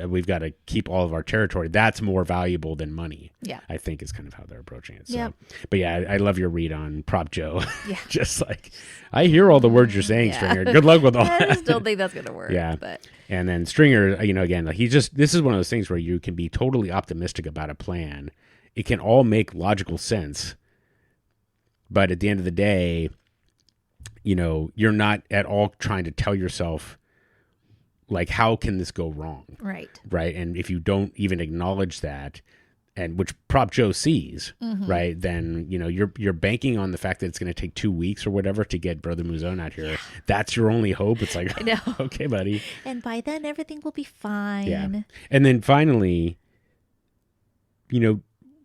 Speaker 1: we've got to keep all of our territory. That's more valuable than money. Yeah. I think is kind of how they're approaching it. So, but I love your read on Prop Joe. Yeah. Just like, I hear all the words you're saying, Stringer. Good luck with all that.
Speaker 2: I just don't think that's going to work.
Speaker 1: Yeah.
Speaker 2: But.
Speaker 1: And then Stringer, again, like this is one of those things where you can be totally optimistic about a plan. It can all make logical sense. But at the end of the day, you're not at all trying to tell yourself, like, how can this go wrong?
Speaker 2: Right.
Speaker 1: Right. And if you don't even acknowledge that, and which Prop Joe sees, right, then, you're banking on the fact that it's going to take 2 weeks or whatever to get Brother Muzone out here. That's your only hope. It's like, I know. Okay, buddy.
Speaker 2: And by then, everything will be fine.
Speaker 1: Yeah. And then finally,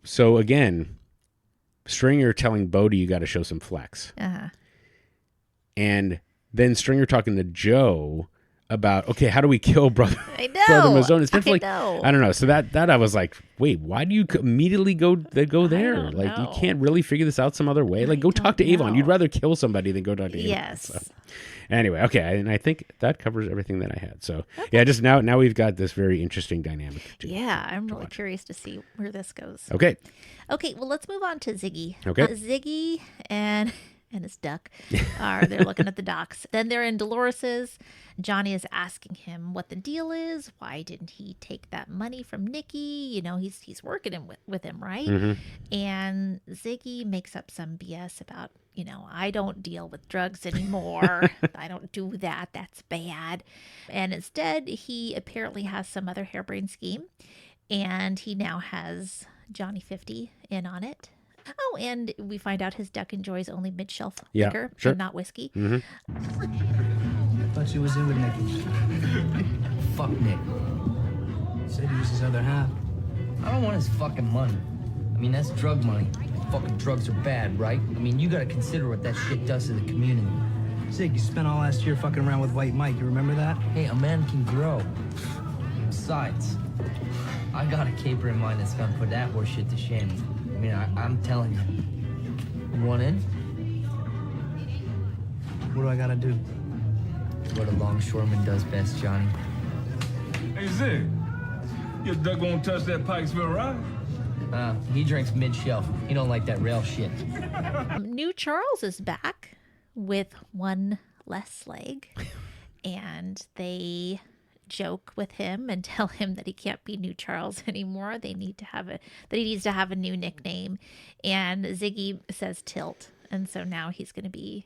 Speaker 1: so again, Stringer telling Bodie, you got to show some flex.
Speaker 2: Uh-huh.
Speaker 1: And then Stringer talking to Joe about, okay, how do we kill Brother Muzone? It's definitely, I don't know. So that I was like, wait, why do you immediately go there? Like, you can't really figure this out some other way? Like, go talk to Avon. You'd rather kill somebody than go talk to Avon.
Speaker 2: Yes.
Speaker 1: So, anyway, okay. And I think that covers everything that I had. So, just now we've got this very interesting dynamic.
Speaker 2: I'm really curious to see where this goes.
Speaker 1: Okay.
Speaker 2: Okay, well, let's move on to Ziggy.
Speaker 1: Okay.
Speaker 2: Ziggy and his duck they're looking at the docks. Then they're in Dolores's. Johnny is asking him what the deal is. Why didn't he take that money from Nikki? He's working with him, right? And Ziggy makes up some BS about, I don't deal with drugs anymore. I don't do that. That's bad. And instead, he apparently has some other harebrained scheme. And he now has Johnny 50 in on it. Oh, and we find out his duck enjoys only mid-shelf liquor and not whiskey.
Speaker 10: I thought you was in with Nicky.
Speaker 11: Fuck Nick.
Speaker 10: Said he was his other half.
Speaker 11: I don't want his fucking money. I mean, that's drug money. Fucking drugs are bad, right? I mean, you gotta consider what that shit does to the community.
Speaker 10: Zig, you spent all last year fucking around with White Mike. You remember that?
Speaker 11: Hey, a man can grow. Besides, I got a caper in mind that's gonna put that horse shit to shame. I mean, I'm telling you. You want in?
Speaker 10: What do I gotta do?
Speaker 11: What a longshoreman does best, Johnny.
Speaker 8: Hey, Zig, your duck won't touch that Pikesville ride?
Speaker 11: He drinks mid-shelf. He don't like that rail shit.
Speaker 2: New Charles is back with one less leg, and they joke with him and tell him that he can't be New Charles anymore. That he needs to have a new nickname. And Ziggy says Tilt, and so now he's gonna be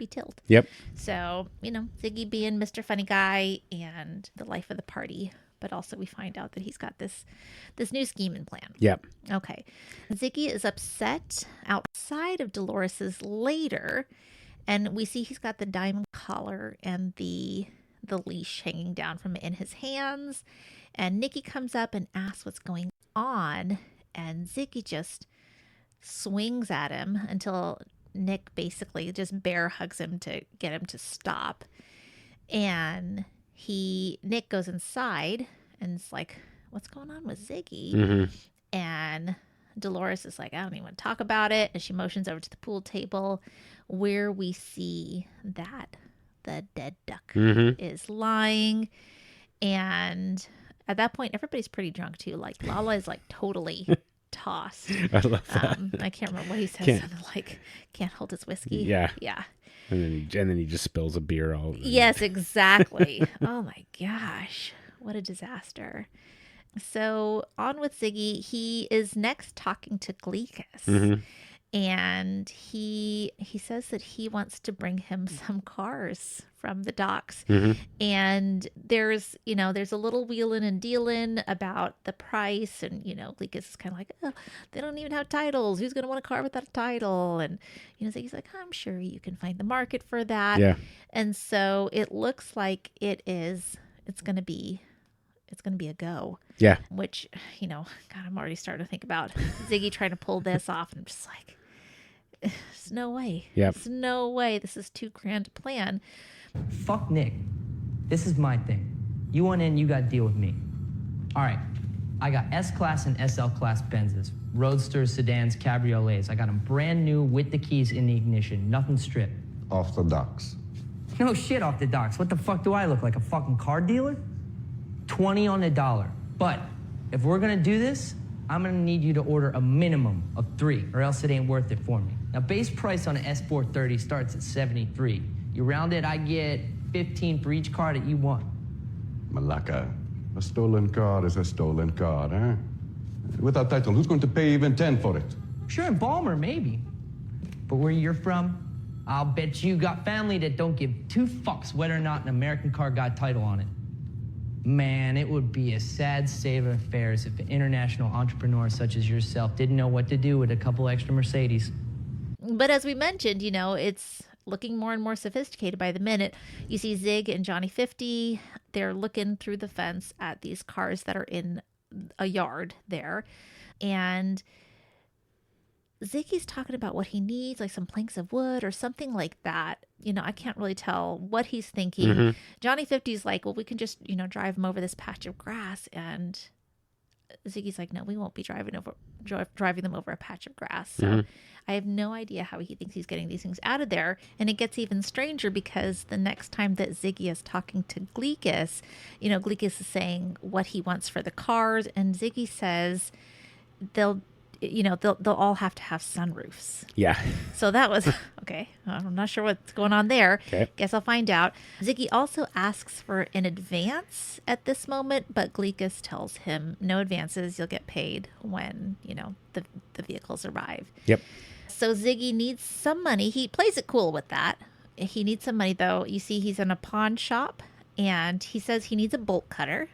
Speaker 2: Tilt.
Speaker 1: Yep.
Speaker 2: So, Ziggy being Mr. Funny Guy and the life of the party. But also we find out that he's got this new scheme and plan.
Speaker 1: Yep.
Speaker 2: Okay. Ziggy is upset outside of Dolores's later, and we see he's got the diamond collar and the leash hanging down from in his hands. And Nikki comes up and asks what's going on, and Ziggy just swings at him until Nick basically just bear hugs him to get him to stop. And Nick goes inside and is like, what's going on with Ziggy?
Speaker 1: Mm-hmm.
Speaker 2: And Dolores is like, I don't even want to talk about it. And she motions over to the pool table where we see that the dead duck is lying. And at that point, everybody's pretty drunk too. Like Lala is like totally tossed.
Speaker 1: I love that.
Speaker 2: I can't remember what he says. Something like, can't hold his whiskey.
Speaker 1: Yeah.
Speaker 2: Yeah.
Speaker 1: And then he just spills a beer all over.
Speaker 2: Yes, exactly. Oh my gosh. What a disaster. So on with Ziggy. He is next talking to Gleekus. And he says that he wants to bring him some cars from the docks. And there's a little wheeling and dealing about the price. And, Gleekus is kind of like, oh, they don't even have titles. Who's going to want a car without a title? And, Ziggy's like, I'm sure you can find the market for that.
Speaker 1: Yeah.
Speaker 2: And so it looks like it's going to be a go.
Speaker 1: Yeah.
Speaker 2: Which, God, I'm already starting to think about Ziggy trying to pull this off. And I'm just like, there's no way.
Speaker 1: Yep.
Speaker 2: There's no way. This is too grand to plan.
Speaker 11: Fuck Nick. This is my thing. You want in, you got to deal with me. All right. I got S-Class and SL-Class Benzes, Roadsters, sedans, cabriolets. I got them brand new with the keys in the ignition. Nothing stripped.
Speaker 4: Off the docks.
Speaker 11: No shit off the docks. What the fuck do I look like, a fucking car dealer? 20 on the dollar. But if we're going to do this, I'm going to need you to order a minimum of 3, or else it ain't worth it for me. Now, base price on an S430 starts at 73. You round it, I get 15 for each car that you want.
Speaker 12: Malaka, a stolen car is a stolen car, huh? Without title, who's going to pay even 10 for it?
Speaker 11: Sure, in Balmer, maybe. But where you're from, I'll bet you got family that don't give 2 fucks whether or not an American car got title on it. Man, it would be a sad state of affairs if an international entrepreneur such as yourself didn't know what to do with a couple extra Mercedes.
Speaker 2: But as we mentioned, it's looking more and more sophisticated by the minute. You see Zig and Johnny 50, they're looking through the fence at these cars that are in a yard there. And Ziggy's talking about what he needs, like some planks of wood or something like that. I can't really tell what he's thinking. Johnny 50's like, well, we can just, drive them over this patch of grass. And Ziggy's like, no, we won't be driving them over a patch of grass. So I have no idea how he thinks he's getting these things out of there. And it gets even stranger because the next time that Ziggy is talking to Gleekus, Gleekus is saying what he wants for the cars. And Ziggy says they'll all have to have sunroofs.
Speaker 1: Yeah.
Speaker 2: So that was, okay, I'm not sure what's going on there.
Speaker 1: Okay.
Speaker 2: Guess I'll find out. Ziggy also asks for an advance at this moment, but Gleekus tells him no advances. You'll get paid when, the vehicles arrive.
Speaker 1: Yep.
Speaker 2: So Ziggy needs some money. He plays it cool with that. He needs some money, though. You see he's in a pawn shop, and he says he needs a bolt cutter.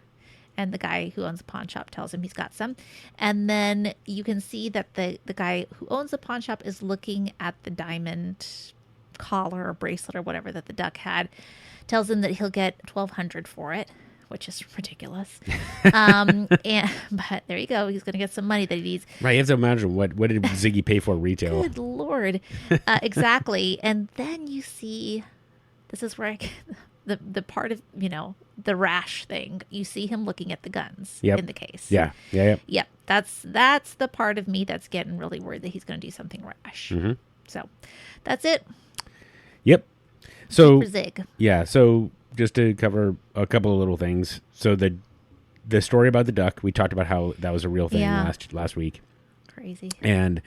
Speaker 2: And the guy who owns the pawn shop tells him he's got some. And then you can see that the guy who owns the pawn shop is looking at the diamond collar or bracelet or whatever that the duck had. Tells him that he'll get $1,200 for it, which is ridiculous. But there you go. He's going to get some money that he needs.
Speaker 1: Right. You have to imagine what did Ziggy pay for retail?
Speaker 2: Good Lord. Exactly. And then you see, this is where the part of, the rash thing, you see him looking at the guns in the case.
Speaker 1: Yeah.
Speaker 2: Yep. That's the part of me that's getting really worried that he's going to do something rash. So that's it.
Speaker 1: Yep. So
Speaker 2: Super Zig.
Speaker 1: Yeah. So just to cover a couple of little things. So the story about the duck, we talked about how that was a real thing last week.
Speaker 2: Crazy.
Speaker 1: And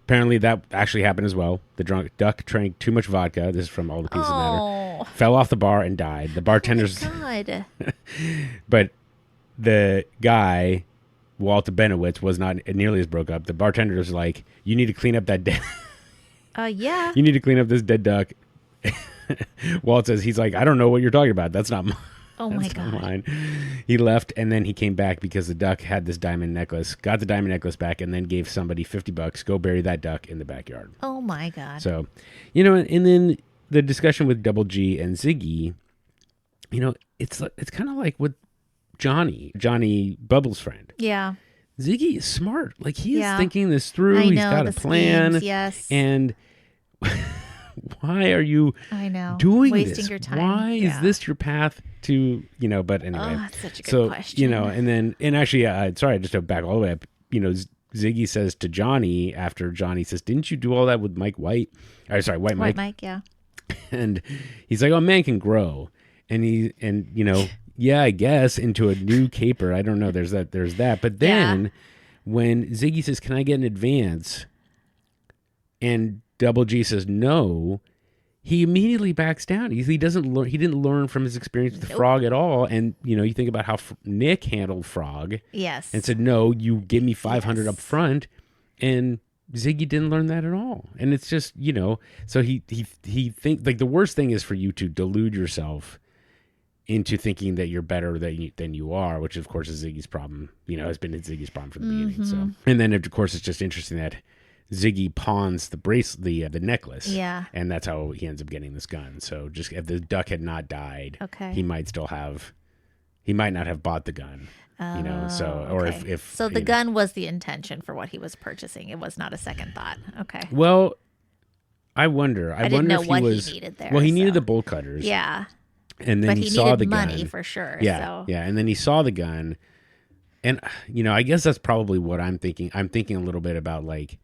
Speaker 1: apparently that actually happened as well. The drunk duck drank too much vodka. This is from All the Pieces Matter. Fell off the bar and died. The bartender's...
Speaker 2: Oh, my God.
Speaker 1: But the guy, Walter Benowitz, was not nearly as broke up. The bartender was like, you need to clean up that dead...
Speaker 2: Yeah.
Speaker 1: You need to clean up this dead duck. Walt says, he's like, I don't know what you're talking about. That's not mine.
Speaker 2: Oh, my God.
Speaker 1: Mine. He left, and then he came back because the duck had this diamond necklace, got the diamond necklace back, and then gave somebody $50, go bury that duck in the backyard.
Speaker 2: Oh, my God.
Speaker 1: So, you know, and then the discussion with Double G and Ziggy, you know, it's kind of like with Johnny Bubbles' friend.
Speaker 2: Yeah.
Speaker 1: Ziggy is smart. Like, he is thinking this through. He's got a plan.
Speaker 2: Schemes, yes.
Speaker 1: And why are you doing
Speaker 2: Wasting
Speaker 1: this?
Speaker 2: your time.
Speaker 1: Why is this your path to, you know, but anyway.
Speaker 2: Oh, that's such a good question.
Speaker 1: You know, and actually, sorry, just to back all the way up, you know, Ziggy says to Johnny, after Johnny says, didn't you do all that with Mike White? Or, sorry, White Mike.
Speaker 2: White Mike, yeah.
Speaker 1: And he's like, oh, man can grow. And you know, yeah, I guess into a new caper. I don't know. There's that. But then when Ziggy says, can I get an advance? And Double G says no, he immediately backs down. He doesn't learn. He didn't learn from his experience with Frog at all. And you know, you think about how Nick handled Frog.
Speaker 2: Yes.
Speaker 1: And said, no, you give me $500 up front. And Ziggy didn't learn that at all. And it's just, you know, so he think like the worst thing is for you to delude yourself into thinking that you're better than you are, which of course is Ziggy's problem. You know, has been Ziggy's problem from the beginning. So, and then of course it's just interesting that Ziggy pawns the necklace.
Speaker 2: Yeah.
Speaker 1: And that's how he ends up getting this gun. So just if the duck had not died, he might not have bought the gun. You know, so or if
Speaker 2: so the gun was the intention for what he was purchasing. It was not a second thought. Okay.
Speaker 1: Well, I wonder
Speaker 2: didn't know
Speaker 1: if
Speaker 2: what
Speaker 1: he
Speaker 2: needed there.
Speaker 1: Well, he needed the bolt cutters.
Speaker 2: Yeah.
Speaker 1: And then
Speaker 2: but
Speaker 1: he saw the gun.
Speaker 2: Money for sure.
Speaker 1: Yeah,
Speaker 2: so.
Speaker 1: yeah. And then he saw the gun, and you know, I guess that's probably what I'm thinking. I'm thinking a little bit about like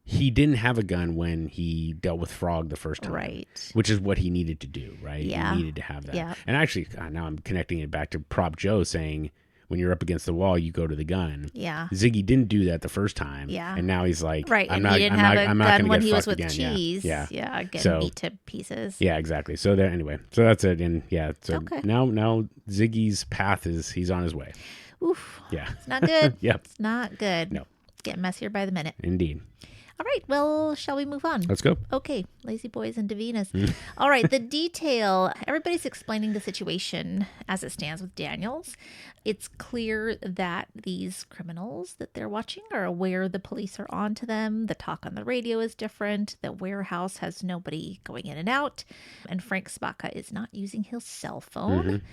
Speaker 1: he didn't have a gun when he dealt with Frog the first time,
Speaker 2: right?
Speaker 1: Which is what he needed to do, right?
Speaker 2: Yeah,
Speaker 1: he needed to have that.
Speaker 2: Yeah.
Speaker 1: And actually, now I'm connecting it back to Prop Joe saying, when you're up against the wall, you go to the gun.
Speaker 2: Yeah.
Speaker 1: Ziggy didn't do that the first time.
Speaker 2: Yeah.
Speaker 1: And now he's like,
Speaker 2: right.
Speaker 1: I'm
Speaker 2: and he didn't have a gun when he was with
Speaker 1: again.
Speaker 2: Cheese.
Speaker 1: Yeah.
Speaker 2: Getting beat to pieces.
Speaker 1: Yeah, exactly. So there, anyway. So that's it. And yeah. So
Speaker 2: okay.
Speaker 1: now Ziggy's path he's on his way.
Speaker 2: Oof.
Speaker 1: Yeah.
Speaker 2: It's not good.
Speaker 1: Yep.
Speaker 2: It's not good.
Speaker 1: No.
Speaker 2: It's getting messier by the minute.
Speaker 1: Indeed.
Speaker 2: All right, well, shall we move on?
Speaker 1: Let's go.
Speaker 2: Okay, Lazy Boys and Davinas. All right, the detail. Everybody's explaining the situation as it stands with Daniels. It's clear that these criminals that they're watching are aware the police are on to them. The talk on the radio is different. The warehouse has nobody going in and out. And Frank Spaka is not using his cell phone. Mm-hmm.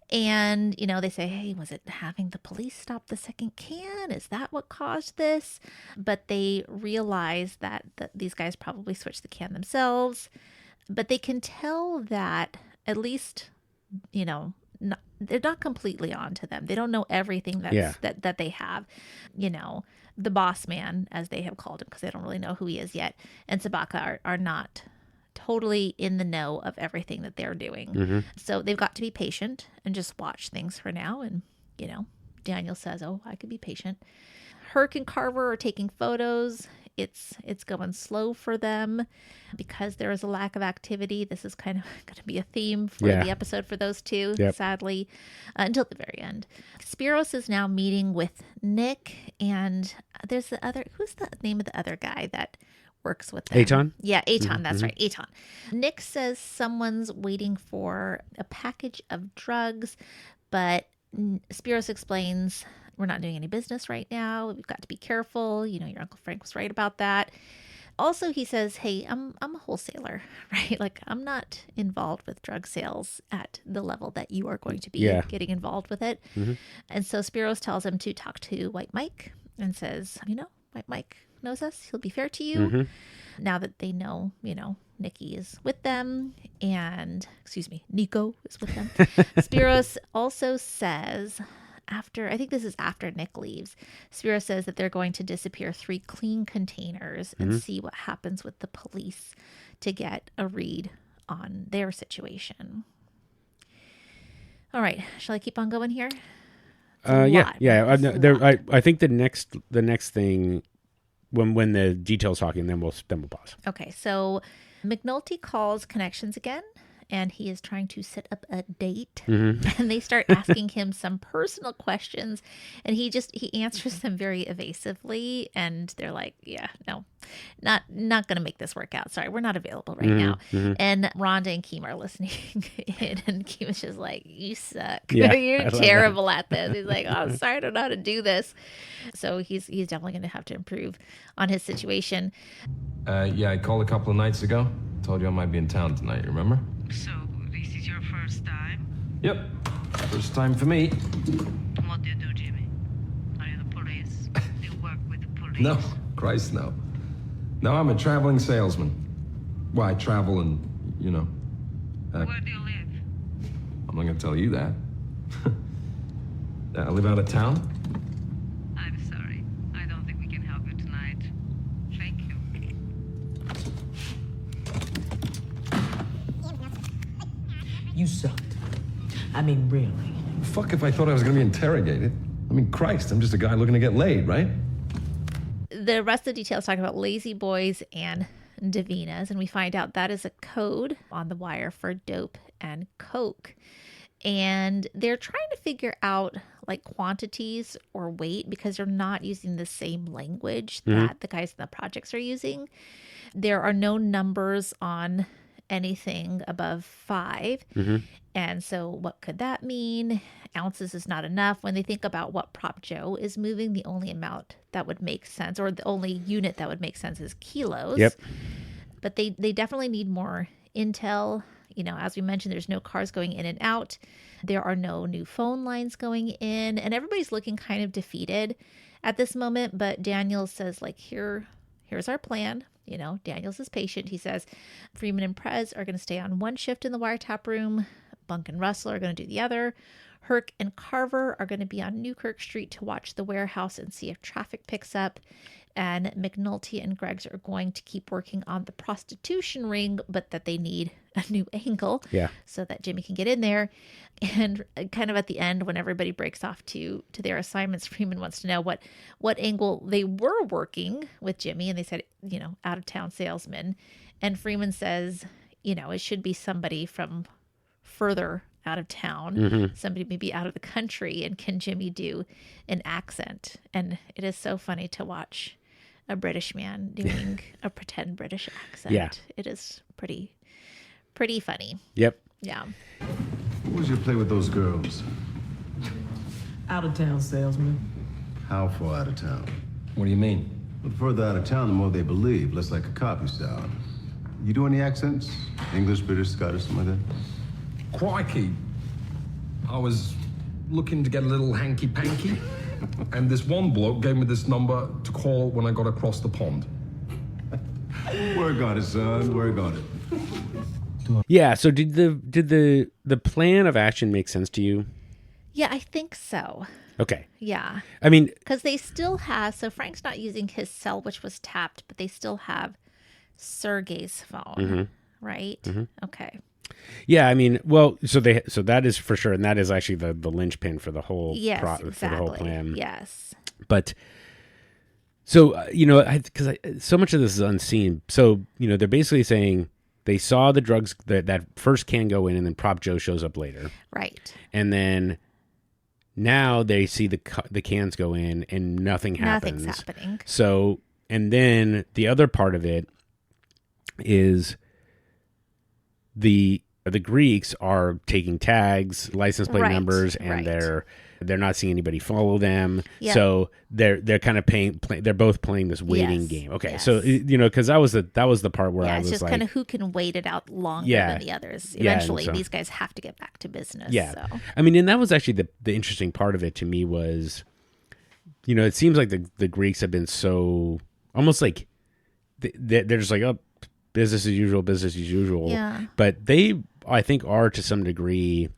Speaker 2: And, you know, they say, hey, was it having the police stop the second can? Is that what caused this? But they realize that these guys probably switched the can themselves. But they can tell that at least, you know, they're not completely on to them. They don't know everything that they have. You know, the boss man, as they have called him, because they don't really know who he is yet, and Sabaka are not totally in the know of everything that they're doing. Mm-hmm. So they've got to be patient and just watch things for now. And, you know, Daniel says, oh, I could be patient. Herc and Carver are taking photos. It's going slow for them because there is a lack of activity. This is kind of going to be a theme for the episode for those two, sadly, until the very end. Spiros is now meeting with Nick, and there's who's the name of the other guy that works with them?
Speaker 1: Aton?
Speaker 2: Yeah, Aton. That's right. Aton. Nick says someone's waiting for a package of drugs, but Spiros explains, we're not doing any business right now. We've got to be careful. You know, your Uncle Frank was right about that. Also, he says, hey, I'm a wholesaler, right? Like, I'm not involved with drug sales at the level that you are going to be getting involved with it. Mm-hmm. And so Spiros tells him to talk to White Mike and says, you know, White Mike knows us. He'll be fair to you. Mm-hmm. Now that they know, you know, Nikki is with them and, Nico is with them. Spiros also says, I think this is after Nick leaves, Spiros says that they're going to disappear 3 clean containers and see what happens with the police to get a read on their situation. All right. Shall I keep on going here?
Speaker 1: Yeah. I think the next thing when the details talking, then we'll pause.
Speaker 2: Okay, so McNulty calls Connections again, and he is trying to set up a date.
Speaker 1: Mm-hmm.
Speaker 2: And they start asking him some personal questions, and he answers them very evasively. And they're like, "Yeah, no, not going to make this work out. Sorry, we're not available right now."
Speaker 1: Mm-hmm.
Speaker 2: And Rhonda and Keem are listening in, and Keem is just like, "You suck.
Speaker 1: Yeah,
Speaker 2: You're terrible at this." He's like, "Oh, I'm sorry, I don't know how to do this." So he's definitely going to have to improve on his situation.
Speaker 13: Yeah, I called a couple of nights ago. Told you I might be in town tonight, remember?
Speaker 14: So, this is your first time?
Speaker 13: Yep. First time for me.
Speaker 14: What do you do, Jimmy? Are you the police? Do you work with the police?
Speaker 13: No, Christ, no. No, I'm a traveling salesman. Well, I travel and, you know.
Speaker 14: Where do you live?
Speaker 13: I'm not going to tell you that. I live out of town.
Speaker 14: I'm sorry. I don't think we can help you tonight. Thank you.
Speaker 10: You sucked. I mean, really.
Speaker 13: Fuck if I thought I was going to be interrogated. I mean, Christ, I'm just a guy looking to get laid, right?
Speaker 2: The rest of the details talk about lazy boys and Davinas, and we find out that is a code on the wire for dope and coke. And they're trying to figure out like quantities or weight because they're not using the same language that the guys in the projects are using. There are no numbers on anything above 5. And so what could that mean? Ounces is not enough. When they think about what Prop Joe is moving, the only amount that would make sense, or the only unit that would make sense, is kilos.
Speaker 1: Yep.
Speaker 2: But they definitely need more intel. You know, as we mentioned, there's no cars going in and out. There are no new phone lines going in, and everybody's looking kind of defeated at this moment. But Daniels says, like, here's our plan. You know, Daniels is patient. He says Freeman and Prez are going to stay on one shift in the wiretap room. Bunk and Russell are going to do the other. Herc and Carver are going to be on Newkirk Street to watch the warehouse and see if traffic picks up. And McNulty and Greggs are going to keep working on the prostitution ring, but that they need a new angle so that Jimmy can get in there. And kind of at the end, when everybody breaks off to their assignments, Freeman wants to know what angle they were working with Jimmy. And they said, you know, out of town salesman. And Freeman says, you know, it should be somebody from further out of town, somebody maybe out of the country. And can Jimmy do an accent? And it is so funny to watch a British man doing a pretend British accent.
Speaker 1: Yeah.
Speaker 2: It is pretty funny.
Speaker 1: Yep.
Speaker 2: Yeah.
Speaker 12: What was your play with those girls?
Speaker 9: Out of town salesman.
Speaker 12: How far out of town?
Speaker 13: What do you mean?
Speaker 12: The further out of town, the more they believe, less like a cop you sound. You do any accents? English, British, Scottish, something like that?
Speaker 13: Crikey. I was looking to get a little hanky-panky, and this one bloke gave me this number to call when I got across the pond.
Speaker 12: Work on it, son. Work on it.
Speaker 1: Yeah, so did the plan of action make sense to you?
Speaker 2: Yeah, I think so.
Speaker 1: Okay.
Speaker 2: Yeah.
Speaker 1: I mean,
Speaker 2: because they still have, so Frank's not using his cell, which was tapped, but they still have Sergei's phone, right? Okay.
Speaker 1: Yeah, I mean, well, so that is for sure, and that is actually the linchpin for the whole
Speaker 2: exactly.
Speaker 1: for the whole plan.
Speaker 2: Yes.
Speaker 1: But so you know, because so much of this is unseen. So you know, they're basically saying they saw the drugs that first can go in, and then Prop Joe shows up later,
Speaker 2: right?
Speaker 1: And then now they see the cans go in, and nothing happens.
Speaker 2: Nothing's happening.
Speaker 1: So, and then the other part of it is the Greeks are taking tags, license plate numbers, and they're not seeing anybody follow them. Yep. So they're kind of they're both playing this waiting game. Okay, so you know, because that was the part where I was
Speaker 2: it's just
Speaker 1: like,
Speaker 2: kind of who can wait it out longer than the others. Eventually, these guys have to get back to business.
Speaker 1: Yeah,
Speaker 2: so.
Speaker 1: I mean, and that was actually the interesting part of it to me was, you know, it seems like the Greeks have been so almost like they're just like, oh, business as usual.
Speaker 2: Yeah.
Speaker 1: But they, I think, are to some degree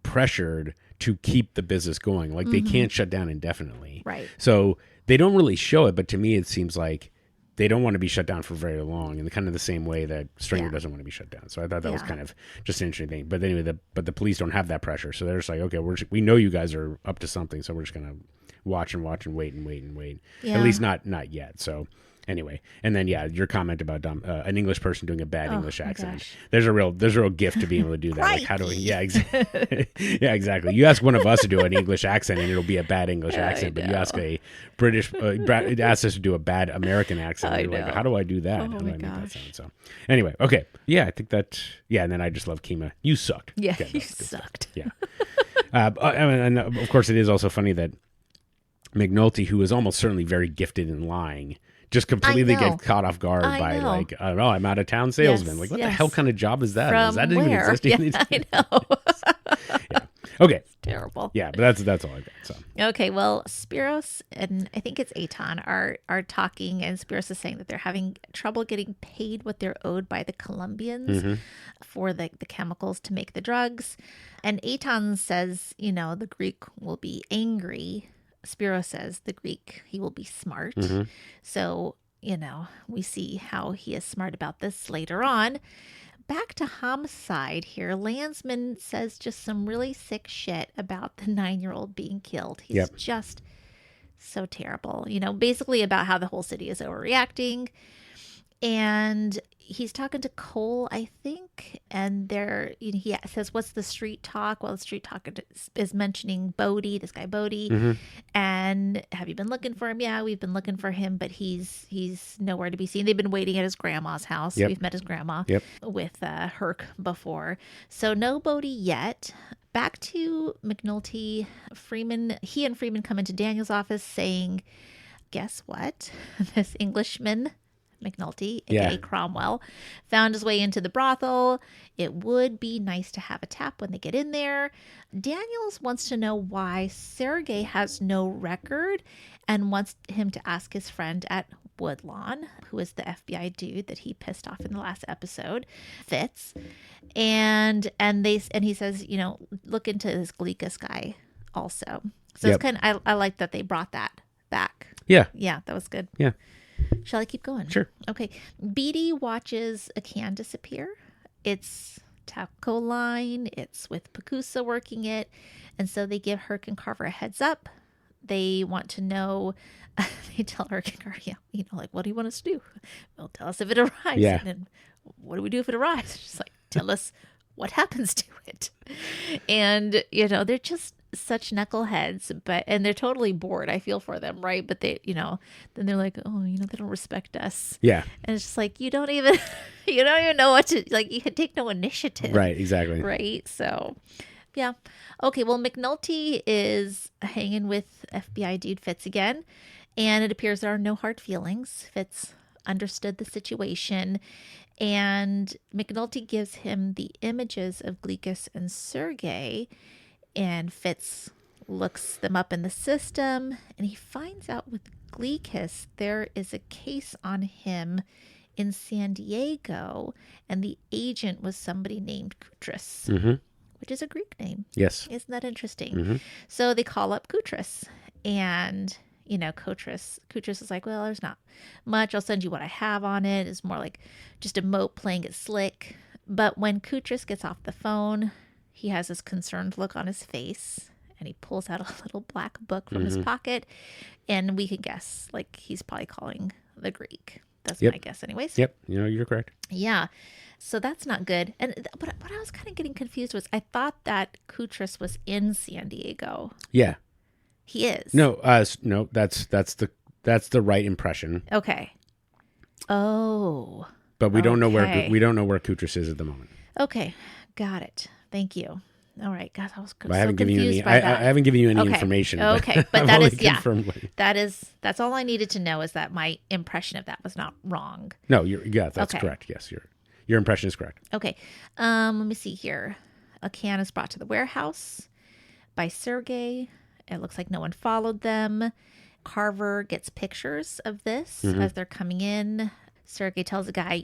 Speaker 1: pressured to keep the business going. Like they can't shut down indefinitely.
Speaker 2: Right.
Speaker 1: So they don't really show it, but to me it seems like they don't want to be shut down for very long, in kind of the same way that Stringer doesn't want to be shut down. So I thought that was kind of just an interesting thing. But anyway, the police don't have that pressure, so they're just like, okay, we know you guys are up to something, so we're just gonna watch and wait and wait.
Speaker 2: Yeah.
Speaker 1: At least not yet. So anyway, and then your comment about an English person doing a bad English accent.
Speaker 2: Gosh.
Speaker 1: There's a real gift to being able to do that. Like, how do we? Yeah, exactly. You ask one of us to do an English accent, and it'll be a bad English accent. But you ask a British, ask us to do a bad American accent. And you're like, how do I do that? How do I make that sound? So anyway, okay, yeah, I think that. Yeah, and then I just love Kima. You sucked.
Speaker 2: Yeah,
Speaker 1: okay,
Speaker 2: you sucked.
Speaker 1: Yeah. And of course, it is also funny that McNulty, who is almost certainly very gifted in lying, just completely get caught off guard by like, I don't know, I'm out of town salesman. Like, what the hell kind of job is that?
Speaker 2: From
Speaker 1: that
Speaker 2: where?
Speaker 1: Even exist?
Speaker 2: Yeah, I know.
Speaker 1: Yeah. Okay.
Speaker 2: It's terrible.
Speaker 1: Yeah, but that's all I got. So.
Speaker 2: Okay, well, Spiros and I think it's Aton are talking, and Spiros is saying that they're having trouble getting paid what they're owed by the Colombians for the chemicals to make the drugs. And Aton says, the Greek will be angry. Spiro says the Greek, he will be smart. So, we see how he is smart about this later on. Back to homicide here. Landsman says just some really sick shit about the 9-year-old being killed. He's just so terrible. Basically about how the whole city is overreacting. And he's talking to Cole, I think, and he says, "What's the street talk?" Well, the street talk is mentioning Bodie, this guy Bodie, and have you been looking for him? Yeah, we've been looking for him, but he's nowhere to be seen. They've been waiting at his grandma's house. We've met his grandma with Herc before, so no Bodie yet. Back to McNulty, Freeman. He and Freeman come into Daniel's office saying, "Guess what? This Englishman." McNulty, aka Cromwell, found his way into the brothel. It would be nice to have a tap when they get in there. Daniels wants to know why Sergey has no record and wants him to ask his friend at Woodlawn, who is the FBI dude that he pissed off in the last episode, Fitz. And he says, look into this Gleekus guy also. So it's kind of, I like that they brought that back.
Speaker 1: Yeah.
Speaker 2: Yeah, that was good.
Speaker 1: Yeah.
Speaker 2: Shall I keep going?
Speaker 1: Sure.
Speaker 2: Okay. Beatty watches a can disappear. It's Tapco line. It's with Pacusa working it. And so they give Herc and Carver a heads up. They want to know, they tell Herc and Carver, what do you want us to do? Well, tell us if it arrives.
Speaker 1: Yeah.
Speaker 2: And then what do we do if it arrives? Just like, tell us what happens to it. And, they're just such knuckleheads, and they're totally bored. I feel for them, right? But they, then they're like, oh, they don't respect us.
Speaker 1: Yeah.
Speaker 2: And it's just like, you don't even know what to, like, you can take no initiative.
Speaker 1: Right, exactly.
Speaker 2: Right. So, yeah. Okay. Well, McNulty is hanging with FBI dude Fitz again, and it appears there are no hard feelings. Fitz understood the situation, and McNulty gives him the images of Gleekus and Sergey. And Fitz looks them up in the system, and he finds out with Gleekus there is a case on him in San Diego, and the agent was somebody named Koutras, which is a Greek name.
Speaker 1: Yes.
Speaker 2: Isn't that interesting? So they call up Koutras, and Koutras is like, well, there's not much. I'll send you what I have on it. It's more like just a mope playing it slick. But when Koutras gets off the phone, he has this concerned look on his face, and he pulls out a little black book from his pocket, and we can guess, like, he's probably calling the Greek. That's my guess anyways.
Speaker 1: Yep, you're correct.
Speaker 2: Yeah, so that's not good. And but what I was kind of getting confused was I thought that Koutras was in San Diego.
Speaker 1: Yeah.
Speaker 2: He is.
Speaker 1: No, no, that's the right impression.
Speaker 2: Okay. Oh.
Speaker 1: But we don't know where Koutras is at the moment.
Speaker 2: Okay, got it. Thank you. All right, God, I was so
Speaker 1: I haven't given
Speaker 2: confused
Speaker 1: you
Speaker 2: by
Speaker 1: any.
Speaker 2: that.
Speaker 1: I haven't given you any information.
Speaker 2: Okay, but that is
Speaker 1: that
Speaker 2: is that's all I needed to know, is that my impression of that was not wrong.
Speaker 1: No, that's correct. Yes, your impression is correct.
Speaker 2: Okay, let me see here. A can is brought to the warehouse by Sergey. It looks like no one followed them. Carver gets pictures of this as they're coming in. Sergey tells the guy,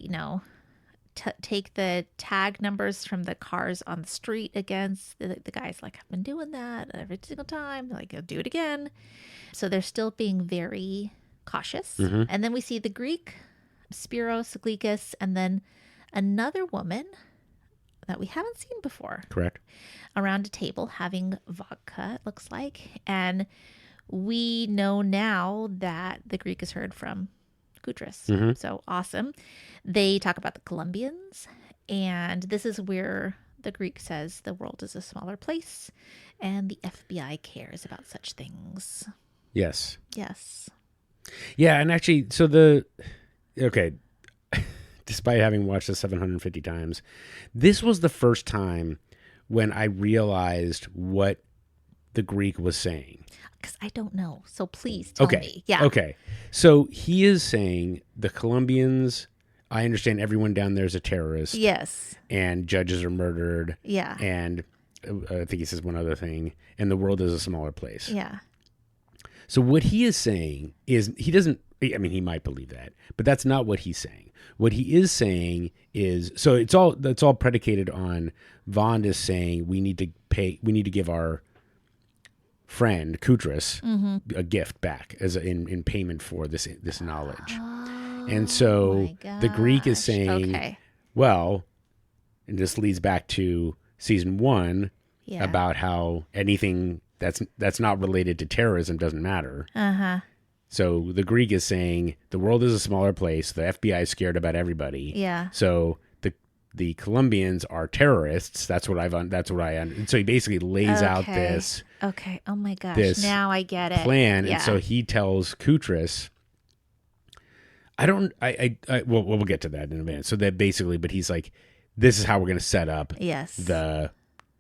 Speaker 2: take the tag numbers from the cars on the street against. The guy's like, I've been doing that every single time. They're like, I'll do it again. So they're still being very cautious.
Speaker 1: Mm-hmm.
Speaker 2: And then we see the Greek, Spiro, Saglicus, and then another woman that we haven't seen before.
Speaker 1: Correct.
Speaker 2: Around a table having vodka, it looks like. And we know now that the Greek is heard from Kutris.
Speaker 1: Mm-hmm.
Speaker 2: So awesome. They talk about the Colombians. And this is where the Greek says the world is a smaller place and the FBI cares about such things.
Speaker 1: Yes.
Speaker 2: Yes.
Speaker 1: Yeah, and actually, okay, despite having watched this 750 times, this was the first time when I realized what the Greek was saying.
Speaker 2: Because I don't know. So please tell me. Yeah.
Speaker 1: Okay. So he is saying the Colombians, I understand everyone down there is a terrorist.
Speaker 2: Yes.
Speaker 1: And judges are murdered.
Speaker 2: Yeah.
Speaker 1: And I think he says one other thing. And the world is a smaller place.
Speaker 2: Yeah.
Speaker 1: So what he is saying is he doesn't, I mean, he might believe that, but that's not what he's saying. What he is saying is, so that's all predicated on Vaughn is saying we need to give our friend Kutris a gift back in payment for this knowledge. And so the Greek is saying, well, and this leads back to season 1 about how anything that's not related to terrorism doesn't matter.
Speaker 2: Uh-huh.
Speaker 1: So the Greek is saying the world is a smaller place. The FBI is scared about everybody.
Speaker 2: Yeah.
Speaker 1: So the Colombians are terrorists. That's what and so he basically lays out this.
Speaker 2: Okay. Oh my gosh. Now I get it.
Speaker 1: Plan.
Speaker 2: Yeah.
Speaker 1: And so he tells Kutris, we'll get to that in advance. So that basically, but he's like, this is how we're going to set up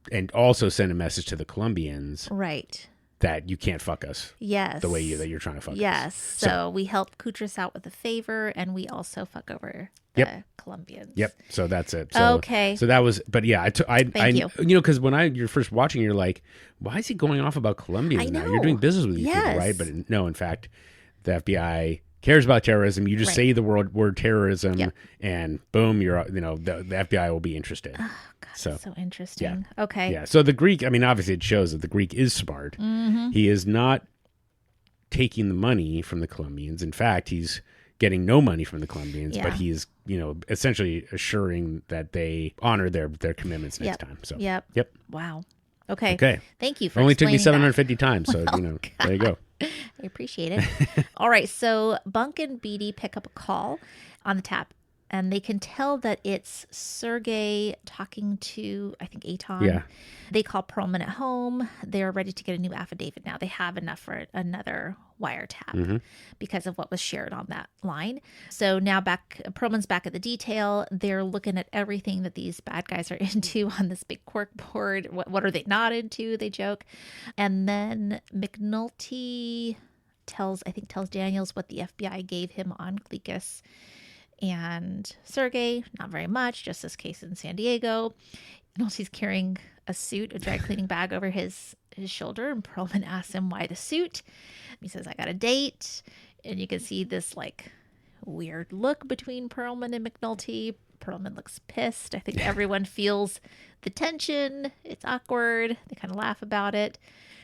Speaker 1: and also send a message to the Colombians.
Speaker 2: Right.
Speaker 1: That you can't fuck us.
Speaker 2: Yes.
Speaker 1: The way that you're trying to fuck us.
Speaker 2: Yes. So we help Kutris out with a favor and we also fuck over the Colombians.
Speaker 1: Yep. So that's it. So,
Speaker 2: okay.
Speaker 1: So that was, but yeah,
Speaker 2: Thank you.
Speaker 1: Because when you're first watching, you're like, why is he going off about Colombians now? You're doing business with these people, right? But no, in fact, the FBI cares about terrorism. You just say the word terrorism and boom, the FBI will be interested.
Speaker 2: Oh, God, so interesting.
Speaker 1: Yeah.
Speaker 2: Okay.
Speaker 1: Yeah. So the Greek, I mean, obviously it shows that the Greek is smart.
Speaker 2: Mm-hmm.
Speaker 1: He is not taking the money from the Colombians. In fact, he's getting no money from the Colombians, but he's, essentially assuring that they honor their commitments next time. So,
Speaker 2: Yep. Wow. Okay.
Speaker 1: Okay.
Speaker 2: Thank you for
Speaker 1: only took me
Speaker 2: explaining
Speaker 1: 750 times. So, there you go.
Speaker 2: I appreciate it. All right. So Bunk and Beatty pick up a call on the tap and they can tell that it's Sergey talking to, I think, Avon.
Speaker 1: Yeah.
Speaker 2: They call Perlman at home. They're ready to get a new affidavit now. They have enough for another wiretap because of what was shared on that line. So now Perlman's back at the detail. They're looking at everything that these bad guys are into on this big cork board. What are they not into? They joke. And then McNulty tells Daniels what the FBI gave him on Cletus and Sergey. Not very much, just this case in San Diego. McNulty's carrying a suit, a dry cleaning bag over his shoulder, and Perlman asks him why the suit. He says, I got a date. And you can see this weird look between Perlman and McNulty. Perlman looks pissed. I think everyone feels the tension. It's awkward. They kind of laugh about it.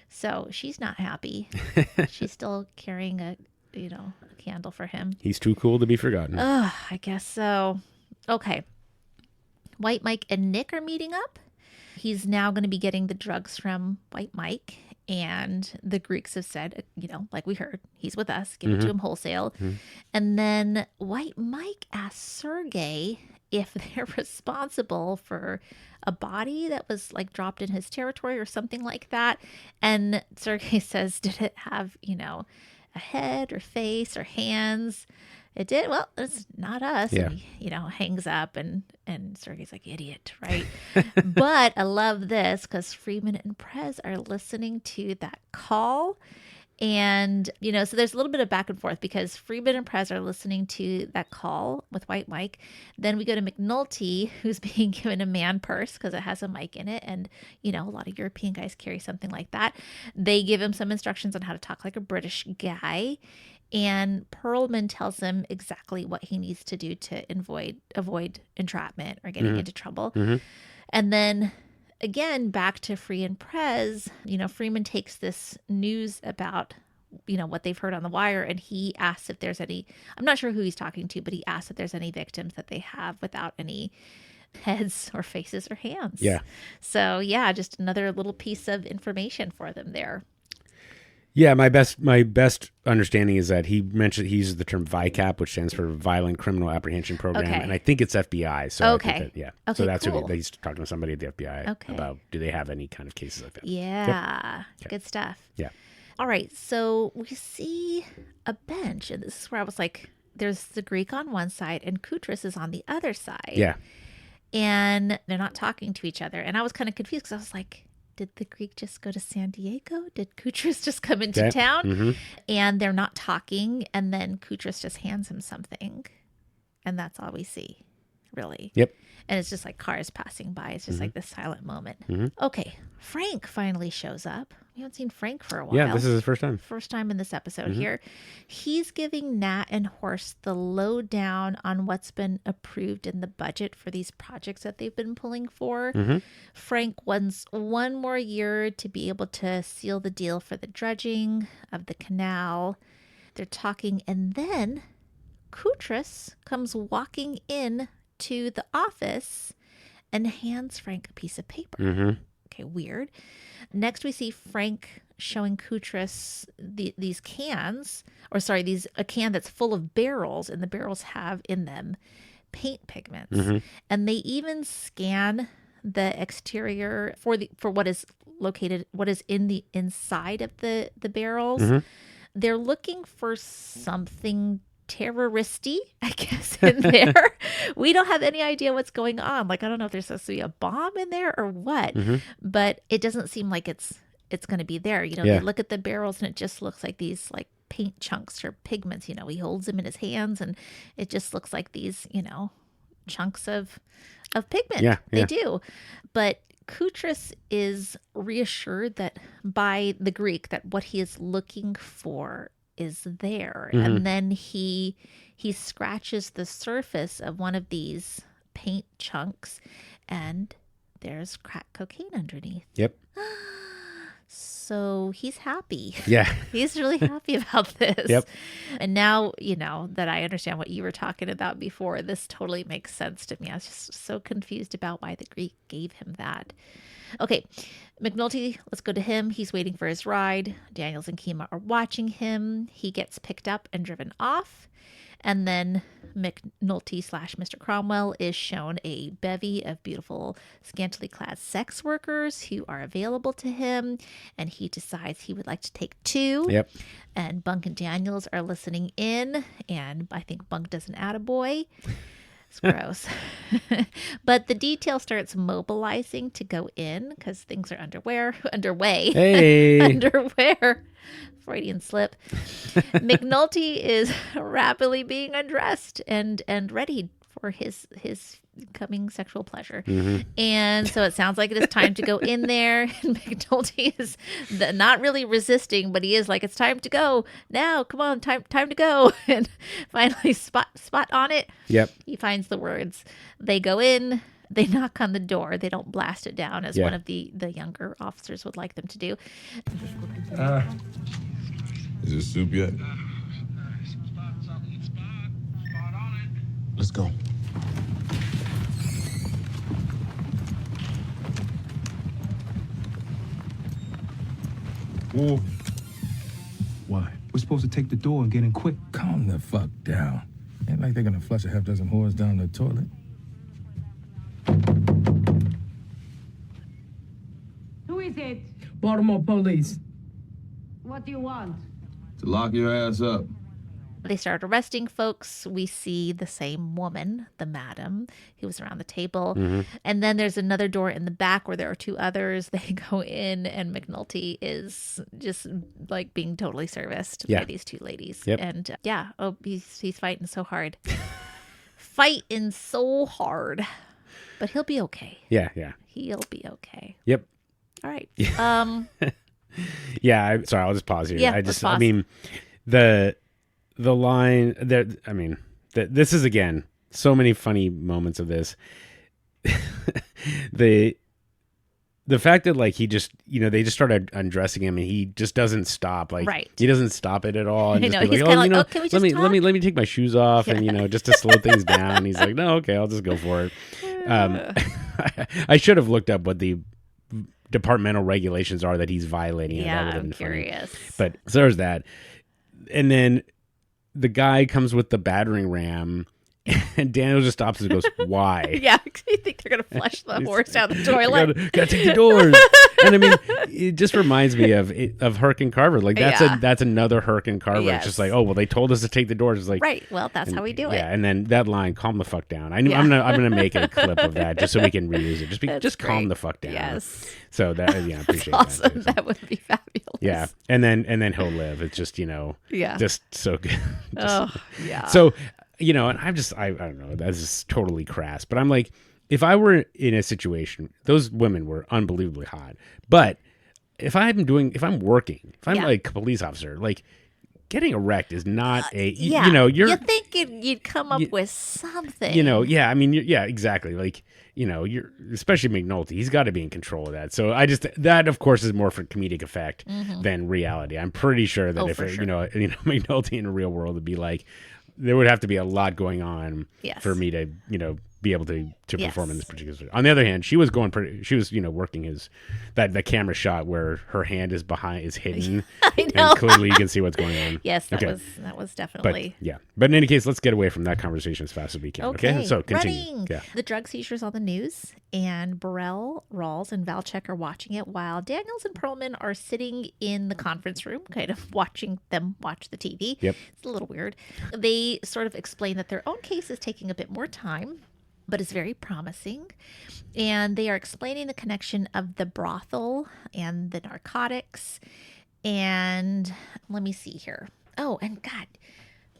Speaker 2: So she's not happy. She's still carrying a candle for him.
Speaker 1: He's too cool to be forgotten.
Speaker 2: I guess so. Okay. White Mike and Nick are meeting up. He's now going to be getting the drugs from White Mike. And the Greeks have said, like we heard, he's with us. Give it to him wholesale. And then White Mike asks Sergey if they're responsible for a body that was dropped in his territory or something like that. And Sergey says, did it have, a head or face or hands? It did. Well, it's not us.
Speaker 1: Yeah.
Speaker 2: And he, hangs up and Sergey's like, idiot, right? But I love this because Freeman and Prez are listening to that call. And, so there's a little bit of back and forth because Freeman and Prez are listening to that call with White Mike. Then we go to McNulty, who's being given a man purse because it has a mic in it. And, a lot of European guys carry something like that. They give him some instructions on how to talk like a British guy. And Perlman tells him exactly what he needs to do to avoid entrapment or getting into trouble. And then again, back to Free and Prez, Freeman takes this news about what they've heard on the wire. And he asks if there's any, I'm not sure who he's talking to, but he asks if there's any victims that they have without any heads or faces or hands.
Speaker 1: Yeah.
Speaker 2: So yeah, just another little piece of information for them there.
Speaker 1: Yeah, my best understanding is that he uses the term VICAP, which stands for Violent Criminal Apprehension Program,
Speaker 2: Okay.
Speaker 1: and I think it's FBI. So
Speaker 2: Okay.
Speaker 1: I think that, yeah.
Speaker 2: Okay,
Speaker 1: So that's
Speaker 2: cool.
Speaker 1: who he's talking to somebody at the FBI
Speaker 2: Okay.
Speaker 1: about. Do they have any kind of cases like that?
Speaker 2: Yeah.
Speaker 1: Yep.
Speaker 2: Good stuff.
Speaker 1: Yeah.
Speaker 2: All right. So we see a bench, and this is where I was like, there's the Greek on one side and Kutris is on the other side.
Speaker 1: Yeah.
Speaker 2: And they're not talking to each other. And I was kind of confused because I was like, did the Greek just go to San Diego? Did Kutris just come into town?
Speaker 1: Mm-hmm.
Speaker 2: And they're not talking. And then Kutris just hands him something. And that's all we see, really.
Speaker 1: Yep.
Speaker 2: And it's just like cars passing by. It's just like this silent moment.
Speaker 1: Mm-hmm.
Speaker 2: Okay. Frank finally shows up. We haven't seen Frank for a while.
Speaker 1: Yeah, this is his first time.
Speaker 2: First time in this episode
Speaker 1: Mm-hmm.
Speaker 2: here. He's giving Nat and Horst the lowdown on what's been approved in the budget for these projects that they've been pulling for.
Speaker 1: Mm-hmm.
Speaker 2: Frank wants one more year to be able to seal the deal for the dredging of the canal. They're talking, and then Kutris comes walking in to the office and hands Frank a piece of paper.
Speaker 1: Mm-hmm.
Speaker 2: Okay, weird. Next, we see Frank showing Kutris these cans, a can that's full of barrels, and the barrels have in them paint pigments.
Speaker 1: Mm-hmm.
Speaker 2: And they even scan the exterior for what is in the inside of the barrels.
Speaker 1: Mm-hmm.
Speaker 2: They're looking for something terroristy, I guess, in there. We don't have any idea what's going on. Like, I don't know if there's supposed to be a bomb in there or what,
Speaker 1: Mm-hmm.
Speaker 2: but it doesn't seem like it's going to be there.
Speaker 1: Yeah.
Speaker 2: They look at the barrels and it just looks like these like paint chunks or pigments. He holds them in his hands and it just looks like these, chunks of pigment.
Speaker 1: Yeah,
Speaker 2: They
Speaker 1: yeah.
Speaker 2: do. But Kutris is reassured that by the Greek that what he is looking for is there.
Speaker 1: Mm-hmm.
Speaker 2: And then he scratches the surface of one of these paint chunks and there's crack cocaine underneath.
Speaker 1: Yep.
Speaker 2: So he's happy.
Speaker 1: Yeah.
Speaker 2: He's really happy about this.
Speaker 1: Yep.
Speaker 2: And now, that I understand what you were talking about before, this totally makes sense to me. I was just so confused about why the Greek gave him that. Okay, McNulty, let's go to him. He's waiting for his ride. Daniels and Kima are watching him. He gets picked up and driven off. And then McNulty / Mr. Cromwell is shown a bevy of beautiful, scantily clad sex workers who are available to him. And he decides he would like to take 2.
Speaker 1: Yep.
Speaker 2: And Bunk and Daniels are listening in. And I think Bunk does an attaboy. It's gross. But the detail starts mobilizing to go in because things are underway.
Speaker 1: Hey.
Speaker 2: Underwear. Freudian slip. McNulty is rapidly being undressed and ready for his coming sexual pleasure.
Speaker 1: Mm-hmm.
Speaker 2: And so it sounds like it is time to go in there. And McNulty is not really resisting, but he is like, it's time to go now. Come on, time to go. And finally spot on it.
Speaker 1: Yep.
Speaker 2: He finds the words. They go in. They knock on the door. They don't blast it down as one of the younger officers would like them to do.
Speaker 4: Is it soup yet? Let's go.
Speaker 13: Whoa.
Speaker 10: Why? We're supposed to take the door and get in quick.
Speaker 15: Calm the fuck down. Ain't like they're gonna flush a half dozen whores down the toilet.
Speaker 14: Who is it?
Speaker 9: Baltimore police.
Speaker 14: What do you want?
Speaker 4: To lock your ass up.
Speaker 2: They start arresting folks. We see the same woman, the madam, who was around the table.
Speaker 1: Mm-hmm.
Speaker 2: And then there's another door in the back where there are 2 others. They go in, and McNulty is just like being totally serviced by these 2 ladies.
Speaker 1: Yep.
Speaker 2: And he's fighting so hard. Fighting so hard. But he'll be okay.
Speaker 1: Yeah, yeah.
Speaker 2: He'll be okay.
Speaker 1: Yep.
Speaker 2: All right.
Speaker 1: Yeah, sorry, I'll just pause here.
Speaker 2: Yeah, let's pause.
Speaker 1: I mean, the line there, I mean, this is, again, so many funny moments of this. the fact that like he just, they just started undressing him and he just doesn't stop. Like
Speaker 2: right.
Speaker 1: He doesn't stop it at all. And
Speaker 2: I
Speaker 1: just
Speaker 2: know,
Speaker 1: be
Speaker 2: he's
Speaker 1: like,
Speaker 2: kinda like,
Speaker 1: let
Speaker 2: can we just
Speaker 1: me let me take my shoes off and just to slow things down. He's like, no, okay, I'll just go for it. I should have looked up what the departmental regulations are that he's violating.
Speaker 2: Yeah, I'm curious.
Speaker 1: But so there's that. And then the guy comes with the battering ram. And Daniel just stops and goes, why?
Speaker 2: Yeah, you think they're going to flush the horse down the toilet?
Speaker 1: Gotta take the doors. And I mean, it just reminds me of Herc and Carver. Like that's another Herc and Carver.
Speaker 2: Yes.
Speaker 1: It's just like, oh, well, they told us to take the doors. It's like,
Speaker 2: right. Well, that's how we do it.
Speaker 1: Yeah, and then that line, calm the fuck down. I'm gonna make it a clip of that just so we can reuse it. Just calm the fuck down.
Speaker 2: Yes.
Speaker 1: So that I appreciate
Speaker 2: awesome.
Speaker 1: that.
Speaker 2: Would be fabulous.
Speaker 1: Yeah, and then he'll live. It's just just so good.
Speaker 2: Yeah.
Speaker 1: So. And I don't know, that's just totally crass. But I'm like, if I were in a situation, those women were unbelievably hot. But if I'm working, if I'm like a police officer, like getting erect is not
Speaker 2: you're thinking you'd come up with something.
Speaker 1: I mean, exactly. Like, you're especially McNulty, he's got to be in control of that. So that of course is more for comedic effect than reality. I'm pretty sure that McNulty in the real world would be like, there would have to be a lot going on for me to, be able to perform in this particular situation. On the other hand, she was working that camera shot where her hand is hidden.
Speaker 2: I know.
Speaker 1: And clearly you can see what's going on.
Speaker 2: Yes, that was definitely.
Speaker 1: But in any case, let's get away from that conversation as fast as we can. Okay. So continue.
Speaker 2: Running.
Speaker 1: Yeah.
Speaker 2: The drug seizures on the news, and Burrell, Rawls, and Valchek are watching it while Daniels and Perlman are sitting in the conference room, kind of watching them watch the TV.
Speaker 1: Yep.
Speaker 2: It's a little weird. They sort of explain that their own case is taking a bit more time, but it's very promising. And they are explaining the connection of the brothel and the narcotics. And let me see here. Oh, and God,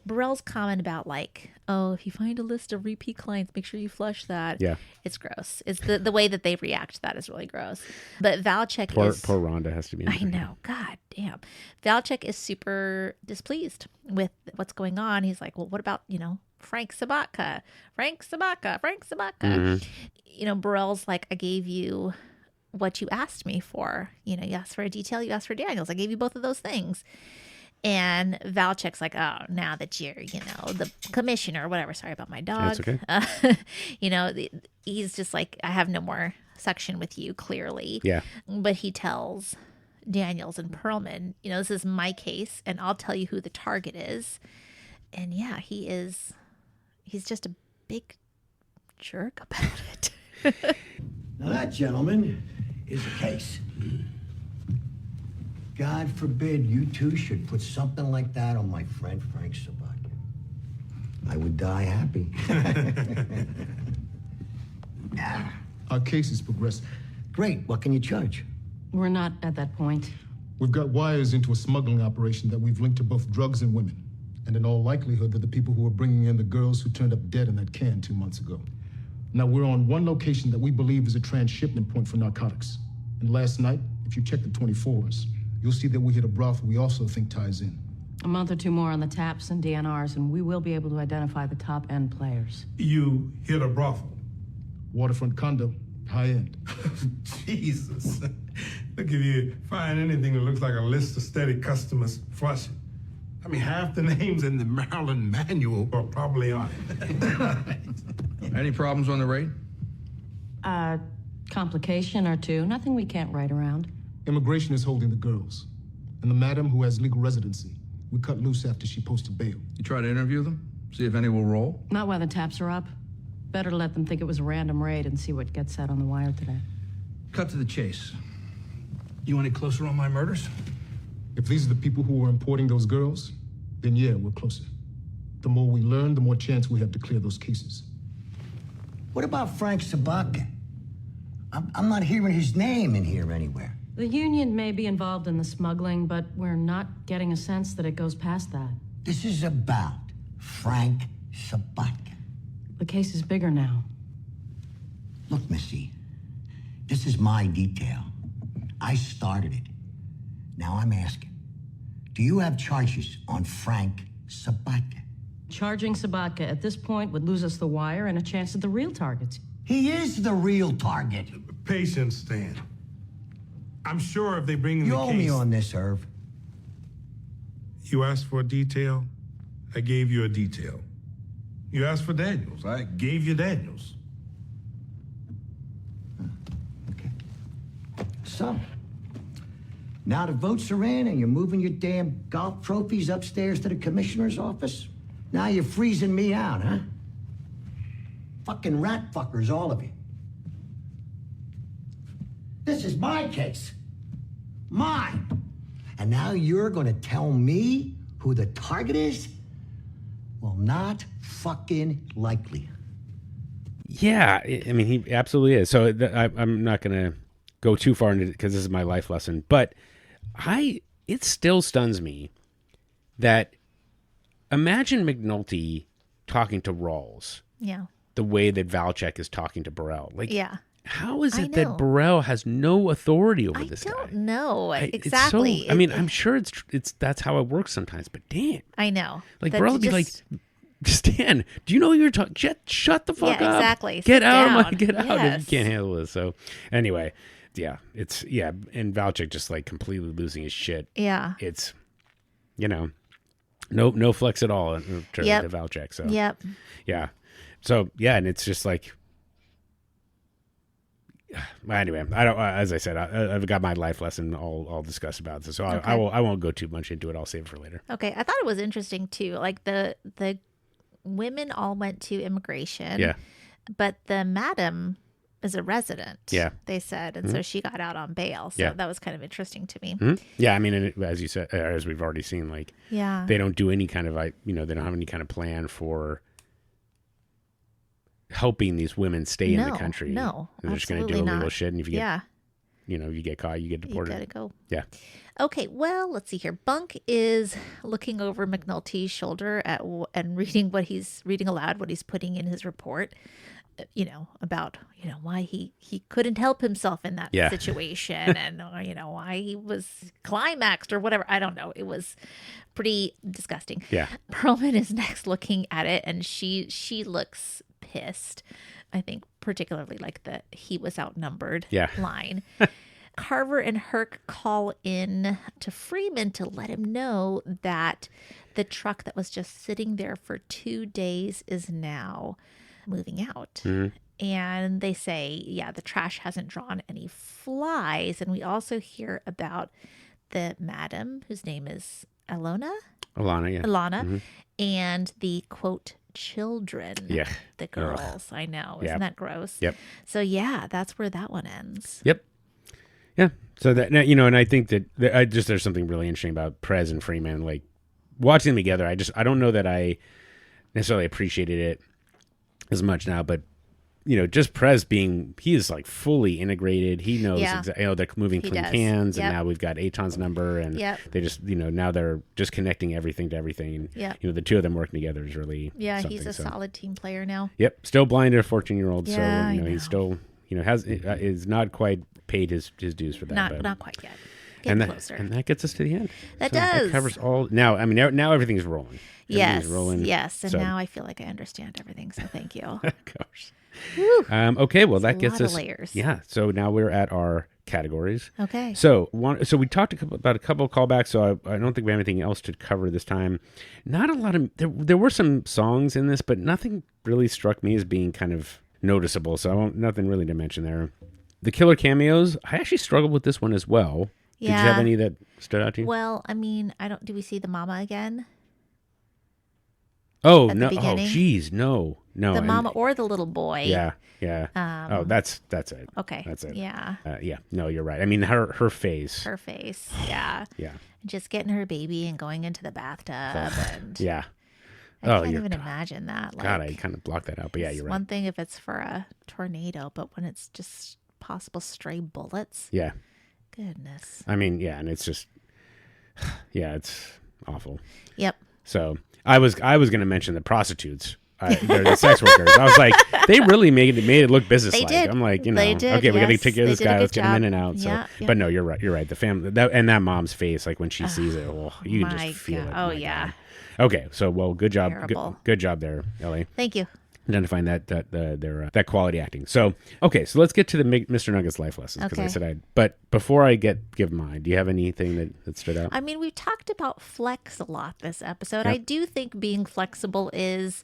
Speaker 2: Burrell's comment about like, oh, if you find a list of repeat clients, make sure you flush that.
Speaker 1: Yeah.
Speaker 2: It's gross. It's the way that they react to that is really gross. But Valchek
Speaker 1: poor Rhonda has to be.
Speaker 2: I know. God damn. Valchek is super displeased with what's going on. He's like, well, what about, Frank Sabatka. Burrell's like, I gave you what you asked me for. You asked for a detail, you asked for Daniels. I gave you both of those things. And Valchek's like, oh, now that you're, the commissioner or whatever. Sorry about my dog.
Speaker 1: That's okay.
Speaker 2: He's just like, I have no more suction with you, clearly.
Speaker 1: Yeah.
Speaker 2: But he tells Daniels and Perlman, this is my case, and I'll tell you who the target is. And yeah, he's just a big jerk about it.
Speaker 16: Now that, gentlemen, is a case. God forbid you two should put something like that on my friend Frank Sabatka. I would die happy.
Speaker 17: Our case is progressing.
Speaker 16: Great. What can you charge?
Speaker 18: We're not at that point.
Speaker 17: We've got wires into a smuggling operation that we've linked to both drugs and women. And in all likelihood, they're the people who are bringing in the girls who turned up dead in that can 2 months ago. Now, we're on one location that we believe is a transshipment point for narcotics. And last night, if you check the 24s, you'll see that we hit a brothel we also think ties in.
Speaker 18: A month or two more on the taps and DNRs, and we will be able to identify the top-end players.
Speaker 17: You hit a brothel? Waterfront condo, high-end.
Speaker 19: Jesus. Look, if you find anything that looks like a list of steady customers, flush it. I mean, half the names in the Maryland manual are probably on it.
Speaker 3: Any problems on the raid?
Speaker 18: Complication or two. Nothing we can't write around.
Speaker 17: Immigration is holding the girls. And the madam who has legal residency, we cut loose after she posted bail.
Speaker 3: You try to interview them? See if any will roll?
Speaker 18: Not while the taps are up. Better to let them think it was a random raid and see what gets said on the wire today.
Speaker 3: Cut to the chase. You any closer on my murders?
Speaker 17: If these are the people who are importing those girls, then yeah, we're closer. The more we learn, the more chance we have to clear those cases.
Speaker 16: What about Frank Sabatka? I'm not hearing his name in here anywhere.
Speaker 18: The union may be involved in the smuggling, but we're not getting a sense that it goes past that.
Speaker 16: This is about Frank Sabatka.
Speaker 18: The case is bigger now.
Speaker 16: Look, Missy, this is my detail. I started it. Now I'm asking, do you have charges on Frank Sabatka?
Speaker 18: Charging Sabatka at this point would lose us the wire and a chance at the real targets.
Speaker 16: He is the real target.
Speaker 19: Patience, Stan. I'm sure if they bring in
Speaker 16: You
Speaker 19: the
Speaker 16: owe
Speaker 19: case...
Speaker 16: me on this, Irv.
Speaker 19: You asked for a detail, I gave you a detail. You asked for Daniels, I gave you Daniels.
Speaker 16: So, now the votes are in and you're moving your damn golf trophies upstairs to the commissioner's office? Now you're freezing me out, huh? Fucking rat fuckers, all of you. This is my case. Mine. And now you're gonna tell me who the target is? Well, not fucking likely.
Speaker 1: Yeah, I mean, he absolutely is. So I'm not going to go too far into it because this is my life lesson. But it still stuns me that imagine McNulty talking to Rawls.
Speaker 2: Yeah.
Speaker 1: The way that Valchek is talking to Burrell. Like,
Speaker 2: yeah.
Speaker 1: How is it that Burrell has no authority over this guy?
Speaker 2: I don't know. Exactly.
Speaker 1: It's so, I mean, I'm sure it's that's how it works sometimes, but damn.
Speaker 2: I know.
Speaker 1: Like, Burrell would be like, Stan, do you know who you're talking? Shut the fuck up.
Speaker 2: Exactly.
Speaker 1: Get out
Speaker 2: down.
Speaker 1: of my, get out
Speaker 2: Yes.
Speaker 1: if you can't handle this. So anyway, yeah, and Valchek just like completely losing his shit.
Speaker 2: Yeah.
Speaker 1: It's, no flex at all in terms of Valchek. So
Speaker 2: yep.
Speaker 1: Yeah. So yeah, and it's just like, anyway, I don't. As I said, I've got my life lesson all discussed about this, so
Speaker 2: Okay.
Speaker 1: I won't go too much into it. I'll save it for later.
Speaker 2: Okay. I thought it was interesting too. Like the women all went to immigration.
Speaker 1: Yeah.
Speaker 2: But the madam is a resident.
Speaker 1: Yeah.
Speaker 2: They said, and so she got out on bail. So that was kind of interesting to me.
Speaker 1: Mm-hmm. Yeah, I mean, and as you said, as we've already seen, like they don't do any kind of they don't have any kind of plan for helping these women stay in the country.
Speaker 2: No,
Speaker 1: they're just going to do illegal shit, and if you get, you get caught, you get deported.
Speaker 2: You gotta go.
Speaker 1: Yeah.
Speaker 2: Okay, well, let's see here. Bunk is looking over McNulty's shoulder and reading aloud what he's putting in his report. About why he couldn't help himself in that situation, and why he was climaxed or whatever. I don't know. It was pretty disgusting.
Speaker 1: Yeah.
Speaker 2: Perlman is next looking at it, and she looks pissed. I think particularly like the he was outnumbered line. Carver and Herc call in to Freeman to let him know that the truck that was just sitting there for 2 days is now moving out. Mm-hmm. And they say, the trash hasn't drawn any flies. And we also hear about the madam, whose name is Alana,
Speaker 1: Mm-hmm.
Speaker 2: and the quote children, the girls. I know, isn't that gross?
Speaker 1: Yep.
Speaker 2: So that's where that one ends.
Speaker 1: Yep. Yeah. So that and I think that there's something really interesting about Prez and Freeman, like watching them together. I don't know that I necessarily appreciated it as much now, but just Prez he is like fully integrated. He knows exactly. They're moving clean cans, and now we've got Aton's number, and they just now they're just connecting everything to everything.
Speaker 2: Yeah.
Speaker 1: The two of them working together is really
Speaker 2: he's a solid team player now.
Speaker 1: Yep. Still blind to a 14-year-old,
Speaker 2: so
Speaker 1: he's still is not quite paid his dues for that.
Speaker 2: Not quite yet. Closer.
Speaker 1: And that gets us to the end.
Speaker 2: That does.
Speaker 1: That covers all. Now, I mean, now everything's rolling.
Speaker 2: Yes.
Speaker 1: Rolling,
Speaker 2: yes. And now I feel like I understand everything. So thank you.
Speaker 1: Of course. Okay. Well, that gets us.
Speaker 2: Layers.
Speaker 1: Yeah. So now we're at our categories.
Speaker 2: Okay.
Speaker 1: So we talked about a couple of callbacks. So I don't think we have anything else to cover this time. Not a lot of. There were some songs in this, but nothing really struck me as being kind of noticeable. So nothing really to mention there. The killer cameos. I actually struggled with this one as well. Did you have any that stood out to you?
Speaker 2: Well, I mean, do we see the mama again?
Speaker 1: Oh, no. Oh, geez. No.
Speaker 2: The mama or the little boy.
Speaker 1: Yeah. That's it.
Speaker 2: Okay.
Speaker 1: That's it.
Speaker 2: Yeah.
Speaker 1: No, you're right. I mean, her face.
Speaker 2: Her face. Yeah.
Speaker 1: Yeah.
Speaker 2: Just getting her baby and going into the bathtub. And
Speaker 1: yeah.
Speaker 2: I can't even imagine that.
Speaker 1: God, I kind of blocked that out. But yeah, you're right.
Speaker 2: One thing if it's for a tornado, but when it's just possible stray bullets.
Speaker 1: Yeah.
Speaker 2: Goodness.
Speaker 1: I mean, and it's just, it's awful.
Speaker 2: Yep.
Speaker 1: So I was going to mention the prostitutes. They're the sex workers. I was like, they really made it look businesslike.
Speaker 2: They did.
Speaker 1: I'm like,
Speaker 2: they did,
Speaker 1: okay, we got to take care of this guy. Let's get him in and out.
Speaker 2: Yeah,
Speaker 1: so, but no, you're right. You're right. The family and that mom's face, like when she sees it, you can just feel it.
Speaker 2: Oh yeah.
Speaker 1: God. Okay, so good job.
Speaker 2: Terrible.
Speaker 1: Good job there, Ellie.
Speaker 2: Thank you.
Speaker 1: identifying that quality acting. So, okay, so let's get to the Mr. Nugget's life lessons, because I said but before I give mine, do you have anything that stood out?
Speaker 2: I mean, we've talked about flex a lot this episode.
Speaker 1: Yep.
Speaker 2: I do think being flexible is,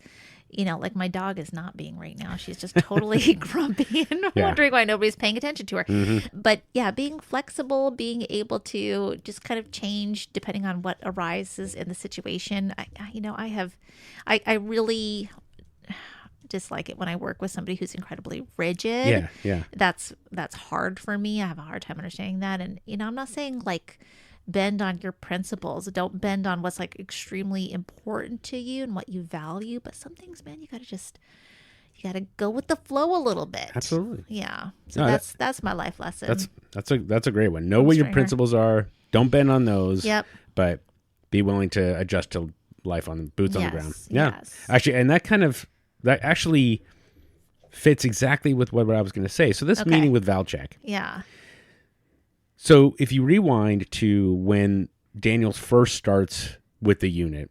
Speaker 2: like my dog is not being right now. She's just totally grumpy and wondering why nobody's paying attention to her.
Speaker 1: Mm-hmm.
Speaker 2: But yeah, being flexible, being able to just kind of change depending on what arises in the situation. I really dislike it when I work with somebody who's incredibly rigid.
Speaker 1: Yeah.
Speaker 2: That's hard for me. I have a hard time understanding that. And, I'm not saying like bend on your principles. Don't bend on what's like extremely important to you and what you value. But some things, man, you got to go with the flow a little bit.
Speaker 1: Absolutely.
Speaker 2: Yeah. So that's my life lesson.
Speaker 1: That's a great one. Know what your principles are. Don't bend on those.
Speaker 2: Yep.
Speaker 1: But be willing to adjust to life on boots on the ground. Yeah.
Speaker 2: Yes.
Speaker 1: Actually, and that actually fits exactly with what I was going to say. So this meeting with Valchek.
Speaker 2: Yeah.
Speaker 1: So if you rewind to when Daniels first starts with the unit,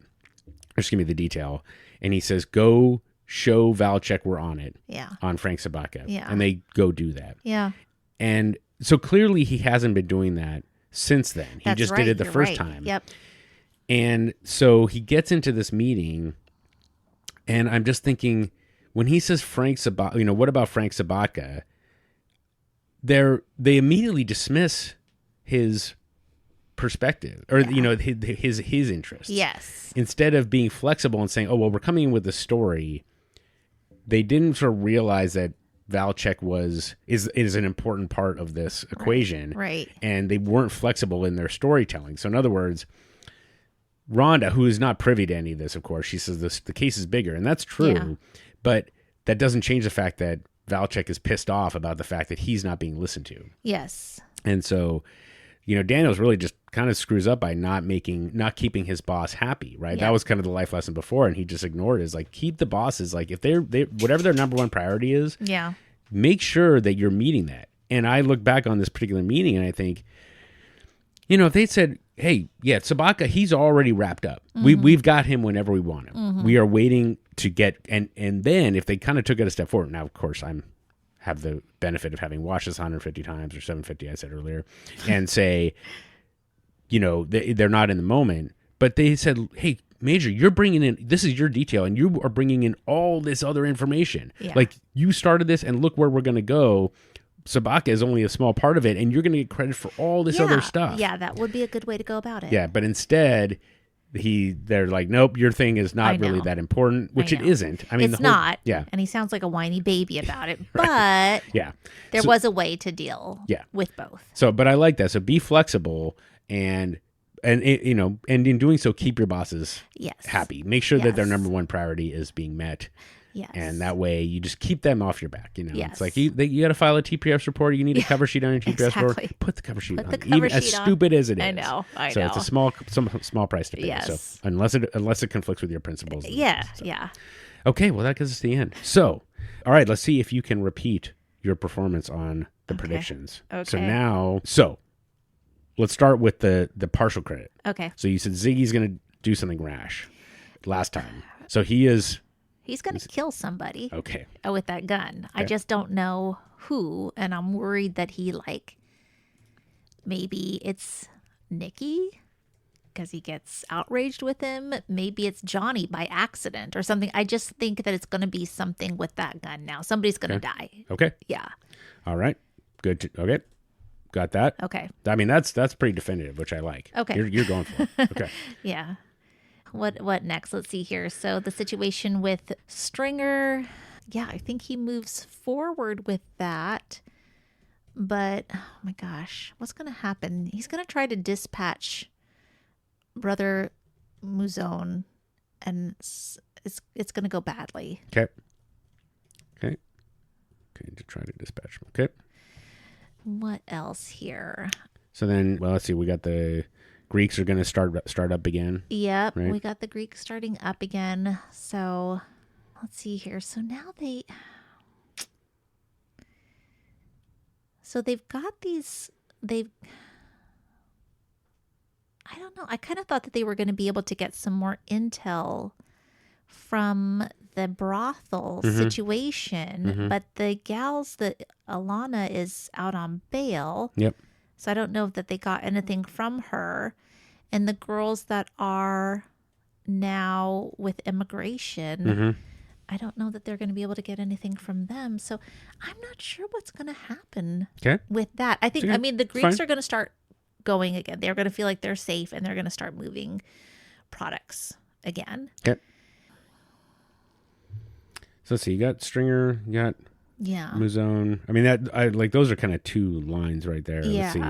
Speaker 1: just give me the detail, and he says, go show Valchek we're on it.
Speaker 2: Yeah.
Speaker 1: On Frank Sabaka.
Speaker 2: Yeah.
Speaker 1: And they go do that.
Speaker 2: Yeah.
Speaker 1: And so clearly he hasn't been doing that since then. He just did it the first time.
Speaker 2: Yep.
Speaker 1: And so he gets into this meeting, and I'm just thinking, when he says Frank Sabaka, what about Frank Sabaka? They immediately dismiss his perspective or his interest.
Speaker 2: Yes.
Speaker 1: Instead of being flexible and saying, "Oh, well, we're coming in with a story," they didn't sort of realize that Valchek is an important part of this equation.
Speaker 2: Right.
Speaker 1: And they weren't flexible in their storytelling. So in other words, Rhonda, who is not privy to any of this, of course, she says the case is bigger, and that's true.
Speaker 2: Yeah.
Speaker 1: But that doesn't change the fact that Valchek is pissed off about the fact that he's not being listened to.
Speaker 2: Yes.
Speaker 1: And so, Daniels really just kind of screws up by not keeping his boss happy, right?
Speaker 2: Yeah.
Speaker 1: That was kind of the life lesson before, and he just ignored it. It's like, keep the bosses, like if they whatever their number one priority is, make sure that you're meeting that. And I look back on this particular meeting and I think, if they said, hey, Sabaka, he's already wrapped up.
Speaker 2: Mm-hmm.
Speaker 1: We've got him whenever we want him.
Speaker 2: Mm-hmm.
Speaker 1: We are waiting to get, and then if they kind of took it a step forward, now of course have the benefit of having watched this 150 times or 750, I said earlier, and say, they're not in the moment, but they said, hey, Major, you're bringing in, this is your detail, and you are bringing in all this other information.
Speaker 2: Yeah.
Speaker 1: Like, you started this, and look where we're going to go. Sabaka is only a small part of it, and you're going to get credit for all this other stuff.
Speaker 2: Yeah, that would be a good way to go about it.
Speaker 1: Yeah, but instead, they're like, nope, your thing is not really that important, which it isn't. I mean,
Speaker 2: it's not.
Speaker 1: Yeah.
Speaker 2: And he sounds like a whiny baby about it, but
Speaker 1: yeah,
Speaker 2: there was a way to deal with both.
Speaker 1: So, but I like that. So be flexible and in doing so, keep your bosses happy. Make sure that their number one priority is being met.
Speaker 2: Yes.
Speaker 1: And that way you just keep them off your back.
Speaker 2: Yes.
Speaker 1: It's like you got to file a TPS report. You need a cover sheet on your TPS report. Put the cover sheet on. Even as stupid as it is.
Speaker 2: I know.
Speaker 1: So it's a small price to pay.
Speaker 2: Yes.
Speaker 1: So unless it conflicts with your principles.
Speaker 2: Yeah.
Speaker 1: So.
Speaker 2: Yeah.
Speaker 1: Okay. Well, that gives us the end. So, all right, let's see if you can repeat your performance on the predictions.
Speaker 2: Okay.
Speaker 1: So let's start with the partial credit.
Speaker 2: Okay.
Speaker 1: So you said Ziggy's going to do something rash last time. So he's
Speaker 2: going to kill somebody.
Speaker 1: Okay.
Speaker 2: With that gun.
Speaker 1: Okay.
Speaker 2: I just don't know who, and I'm worried that he maybe it's Nikki because he gets outraged with him. Maybe it's Johnny by accident or something. I just think that it's going to be something with that gun now. Somebody's going to die.
Speaker 1: Okay.
Speaker 2: Yeah.
Speaker 1: All right. Good. Okay. Got that.
Speaker 2: Okay.
Speaker 1: I mean, that's pretty definitive, which I like.
Speaker 2: Okay.
Speaker 1: You're going for it. Okay.
Speaker 2: Yeah. What next? Let's see here. So the situation with Stringer, I think he moves forward with that. But, oh my gosh, what's going to happen? He's going to try to dispatch Brother Muzone, and it's going to go badly.
Speaker 1: Okay. To try to dispatch him. Okay.
Speaker 2: What else here?
Speaker 1: So then, let's see. We got the Greeks are going to start up again.
Speaker 2: Yep,
Speaker 1: right?
Speaker 2: We got the Greeks starting up again. So let's see here. So now they've got these. I don't know. I kind of thought that they were going to be able to get some more intel from the brothel situation, but the gals that Alana is out on bail.
Speaker 1: Yep.
Speaker 2: So I don't know that they got anything from her. And the girls that are now with immigration, I don't know that they're going to be able to get anything from them. So I'm not sure what's going to happen with that. I think, the Greeks are going to start going again. They're going to feel like they're safe and they're going to start moving products again.
Speaker 1: Okay. So let's see. You got Stringer, you got Muzone. I mean, those are kind of two lines right there.
Speaker 2: Yeah.
Speaker 1: Let's see.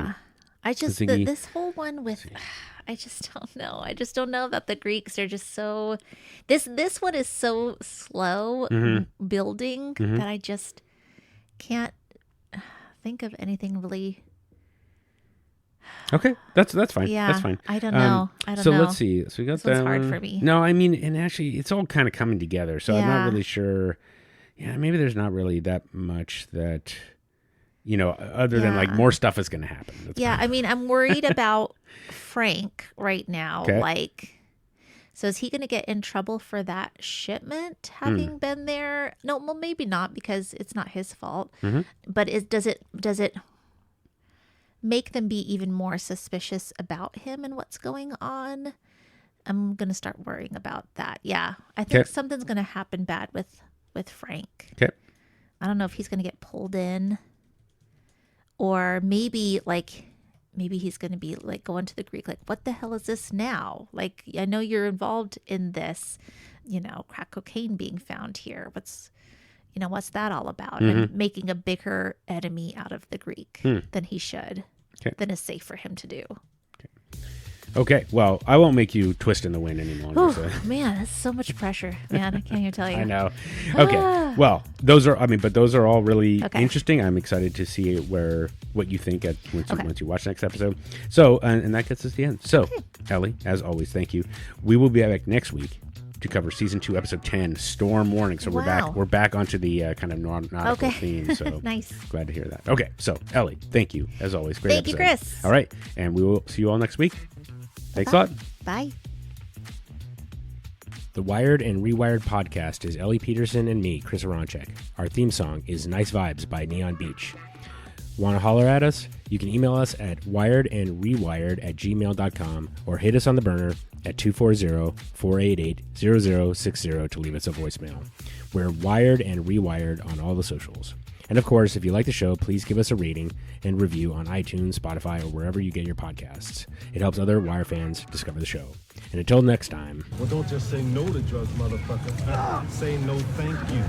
Speaker 2: I just, this whole one with, I just don't know. I just don't know that the Greeks are just so, this one is so slow building that I just can't think of anything really.
Speaker 1: Okay, that's fine.
Speaker 2: Yeah,
Speaker 1: that's fine.
Speaker 2: I don't know.
Speaker 1: So let's see. So we got that.
Speaker 2: It's hard for me.
Speaker 1: No, I mean, and actually, it's all kind of coming together. So I'm not really sure. Yeah, maybe there's not really that much that, other than like more stuff is going to happen. That's
Speaker 2: I mean, I'm worried about Frank right now.
Speaker 1: Okay.
Speaker 2: Like, so is he going to get in trouble for that shipment having been there? No, well, maybe not because it's not his fault. But does it make them be even more suspicious about him and what's going on? I'm going to start worrying about that. Yeah. I think something's going to happen bad with Frank.
Speaker 1: Okay.
Speaker 2: I don't know if he's going to get pulled in or maybe he's going to be like going to the Greek, like, what the hell is this now? Like, I know you're involved in this, crack cocaine being found here. What's that all about? And making a bigger enemy out of the Greek than he should, than is safe for him to do.
Speaker 1: Okay, well, I won't make you twist in the wind any longer. So.
Speaker 2: Man, that's so much pressure, man. I can't even tell you.
Speaker 1: I know. Okay, well, those are all really interesting. I'm excited to see what you think once you watch the next episode. So, and that gets us to the end. So, Ellie, as always, thank you. We will be back next week to cover season 2, episode 10, Storm Warning. So we're back onto the kind of nautical theme. So
Speaker 2: nice.
Speaker 1: Glad to hear that. Okay, so Ellie, thank you as always. Great
Speaker 2: episode. Thank you, Chris.
Speaker 1: All right, and we will see you all next week. Thanks a lot.
Speaker 2: Bye.
Speaker 1: The Wired and Rewired podcast is Ellie Peterson and me, Chris Aronchek. Our theme song is Nice Vibes by Neon Beach. Want to holler at us? You can email us at wiredandrewired@gmail.com or hit us on the burner at 240-488-0060 to leave us a voicemail. We're Wired and Rewired on all the socials. And of course, if you like the show, please give us a rating and review on iTunes, Spotify, or wherever you get your podcasts. It helps other Wire fans discover the show. And until next time.
Speaker 15: Well, don't just say no to drugs, motherfucker. Say no, thank you.